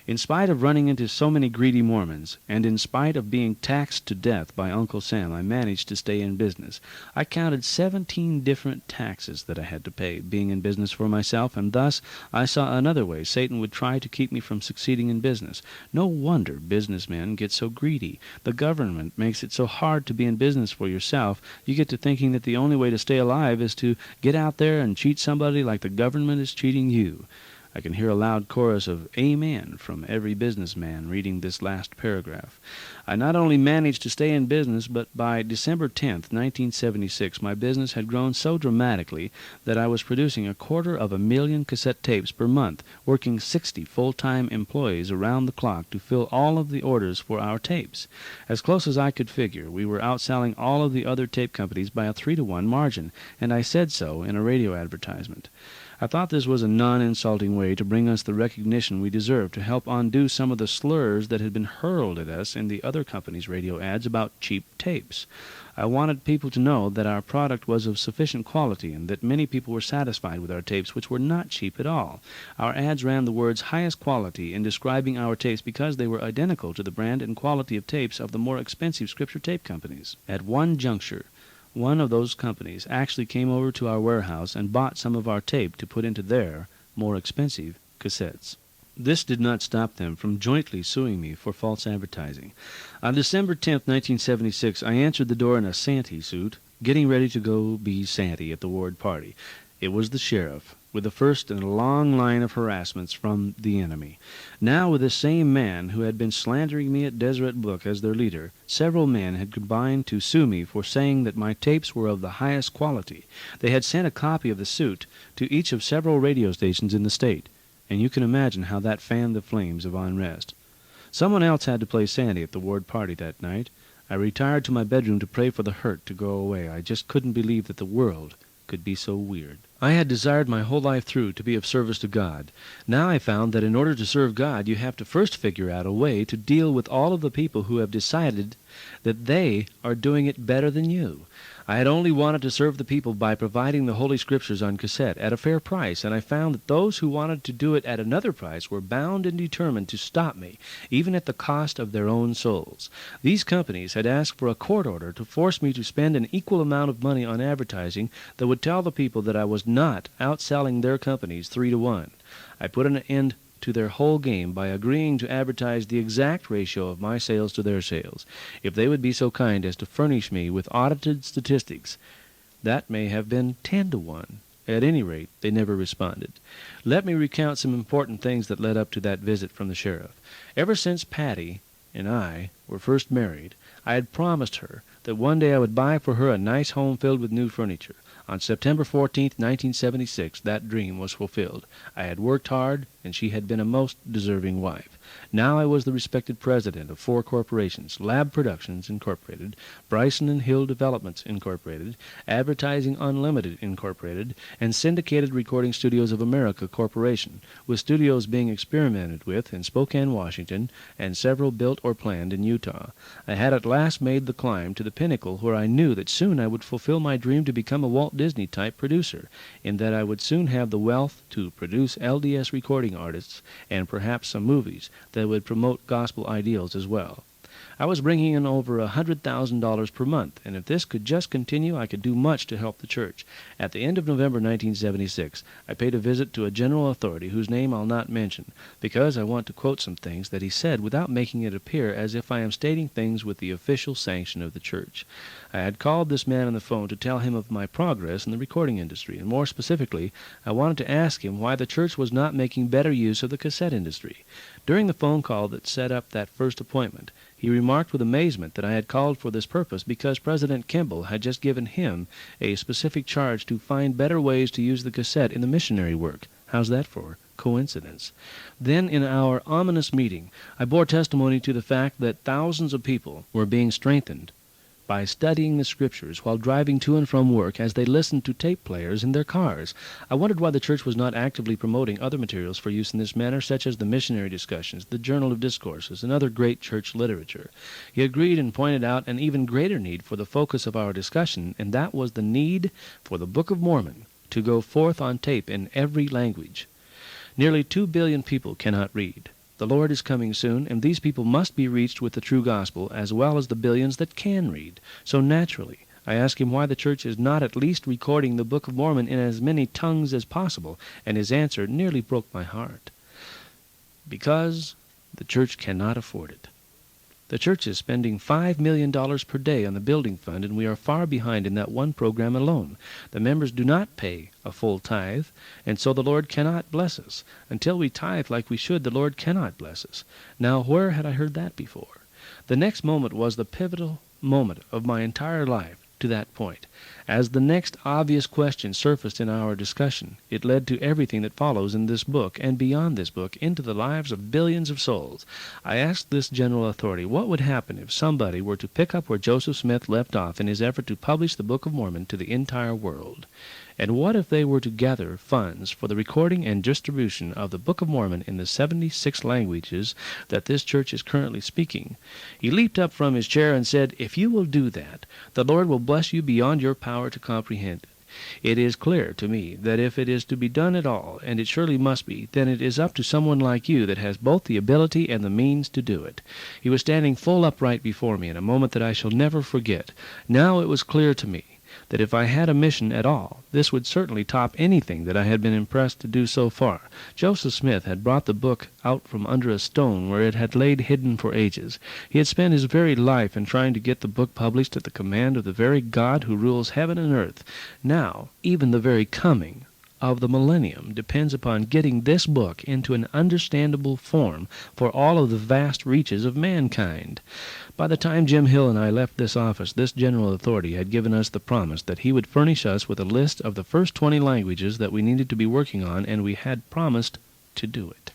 In spite of running into so many greedy Mormons, and in spite of being taxed to death by Uncle Sam, I managed to stay in business. I counted 17 different taxes that I had to pay, being in business for myself, and thus I saw another way Satan would try to keep me from succeeding in business. No wonder businessmen get so greedy. The government makes it so hard to be in business for yourself, you get to thinking that the only way to stay alive is to get out there and cheat somebody like the government is cheating you. I can hear a loud chorus of "Amen" from every businessman reading this last paragraph. I not only managed to stay in business, but by December 10th, 1976, my business had grown so dramatically that I was producing 250,000 cassette tapes per month, working 60 full-time employees around the clock to fill all of the orders for our tapes. As close as I could figure, we were outselling all of the other tape companies by a 3-to-1 margin, and I said so in a radio advertisement. I thought this was a non-insulting way to bring us the recognition we deserved, to help undo some of the slurs that had been hurled at us in the other companies' radio ads about cheap tapes. I wanted people to know that our product was of sufficient quality and that many people were satisfied with our tapes, which were not cheap at all. Our ads ran the words "highest quality" in describing our tapes because they were identical to the brand and quality of tapes of the more expensive scripture tape companies. At one juncture, one of those companies actually came over to our warehouse and bought some of our tape to put into their more expensive cassettes. This did not stop them from jointly suing me for false advertising. On December 10th, 1976, I answered the door in a Santee suit, getting ready to go be Santee at the ward party. It was the sheriff, with the first in a long line of harassments from the enemy. Now, with the same man who had been slandering me at Deseret Book as their leader, several men had combined to sue me for saying that my tapes were of the highest quality. They had sent a copy of the suit to each of several radio stations in the state, and you can imagine how that fanned the flames of unrest. Someone else had to play Sandy at the ward party that night. I retired to my bedroom to pray for the hurt to go away. I just couldn't believe that the world could be so weird. I had desired my whole life through to be of service to God. Now I found that in order to serve God, you have to first figure out a way to deal with all of the people who have decided that they are doing it better than you. I had only wanted to serve the people by providing the Holy Scriptures on cassette at a fair price, and I found that those who wanted to do it at another price were bound and determined to stop me, even at the cost of their own souls. These companies had asked for a court order to force me to spend an equal amount of money on advertising that would tell the people that I was not outselling their companies 3-to-1. I put an end to their whole game by agreeing to advertise the exact ratio of my sales to their sales. If they would be so kind as to furnish me with audited statistics, that may have been 10-to-1. At any rate, they never responded. Let me recount some important things that led up to that visit from the sheriff. Ever since Patty and I were first married, I had promised her that one day I would buy for her a nice home filled with new furniture. On September 14th, 1976, that dream was fulfilled. I had worked hard, and she had been a most deserving wife. Now I was the respected president of 4 corporations: Lab Productions, Incorporated, Bryson and Hill Developments, Incorporated, Advertising Unlimited, Incorporated, and Syndicated Recording Studios of America, Corporation, with studios being experimented with in Spokane, Washington, and several built or planned in Utah. I had at last made the climb to the pinnacle where I knew that soon I would fulfill my dream to become a Walt Disney-type producer, in that I would soon have the wealth to produce LDS recording artists and perhaps some movies that would promote gospel ideals as well. I was bringing in over $100,000 per month, and if this could just continue, I could do much to help the church. At the end of November 1976, I paid a visit to a general authority whose name I'll not mention, because I want to quote some things that he said without making it appear as if I am stating things with the official sanction of the church. I had called this man on the phone to tell him of my progress in the recording industry, and more specifically, I wanted to ask him why the church was not making better use of the cassette industry. During the phone call that set up that first appointment, he remarked with amazement that I had called for this purpose because President Kimball had just given him a specific charge to find better ways to use the cassette in the missionary work. How's that for coincidence? Then, in our ominous meeting, I bore testimony to the fact that thousands of people were being strengthened by studying the Scriptures while driving to and from work as they listened to tape players in their cars. I wondered why the church was not actively promoting other materials for use in this manner, such as the missionary discussions, the Journal of Discourses, and other great church literature. He agreed and pointed out an even greater need for the focus of our discussion, and that was the need for the Book of Mormon to go forth on tape in every language. Nearly 2 billion people cannot read. The Lord is coming soon, and these people must be reached with the true gospel, as well as the billions that can read. So naturally, I asked him why the church is not at least recording the Book of Mormon in as many tongues as possible, and his answer nearly broke my heart. Because the church cannot afford it. The church is spending $5 million per day on the building fund, and we are far behind in that one program alone. The members do not pay a full tithe, and so the Lord cannot bless us. Until we tithe like we should, the Lord cannot bless us. Now, where had I heard that before? The next moment was the pivotal moment of my entire life to that point. As the next obvious question surfaced in our discussion, it led to everything that follows in this book, and beyond this book, into the lives of billions of souls. I asked this general authority what would happen if somebody were to pick up where Joseph Smith left off in his effort to publish the Book of Mormon to the entire world. And what if they were to gather funds for the recording and distribution of the Book of Mormon in the 76 languages that this church is currently speaking? He leaped up from his chair and said, "If you will do that, the Lord will bless you beyond your power to comprehend. It is clear to me that if it is to be done at all, and it surely must be, then it is up to someone like you that has both the ability and the means to do it." He was standing full upright before me in a moment that I shall never forget. Now it was clear to me that if I had a mission at all, this would certainly top anything that I had been impressed to do so far. Joseph Smith had brought the book out from under a stone where it had laid hidden for ages. He had spent his very life in trying to get the book published at the command of the very God who rules heaven and earth. Now, even the very coming of the millennium depends upon getting this book into an understandable form for all of the vast reaches of mankind. By the time Jim Hill and I left this office, this general authority had given us the promise that he would furnish us with a list of the first 20 languages that we needed to be working on, and we had promised to do it.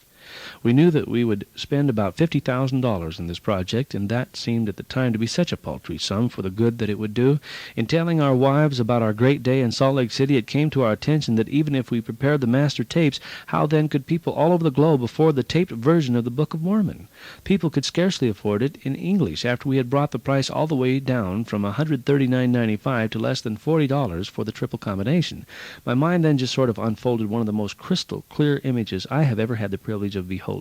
We knew that we would spend about $50,000 in this project, and that seemed at the time to be such a paltry sum for the good that it would do. In telling our wives about our great day in Salt Lake City, it came to our attention that even if we prepared the master tapes, how then could people all over the globe afford the taped version of the Book of Mormon? People could scarcely afford it in English after we had brought the price all the way down from $139.95 to less than $40 for the triple combination. My mind then just sort of unfolded one of the most crystal clear images I have ever had the privilege of beholding.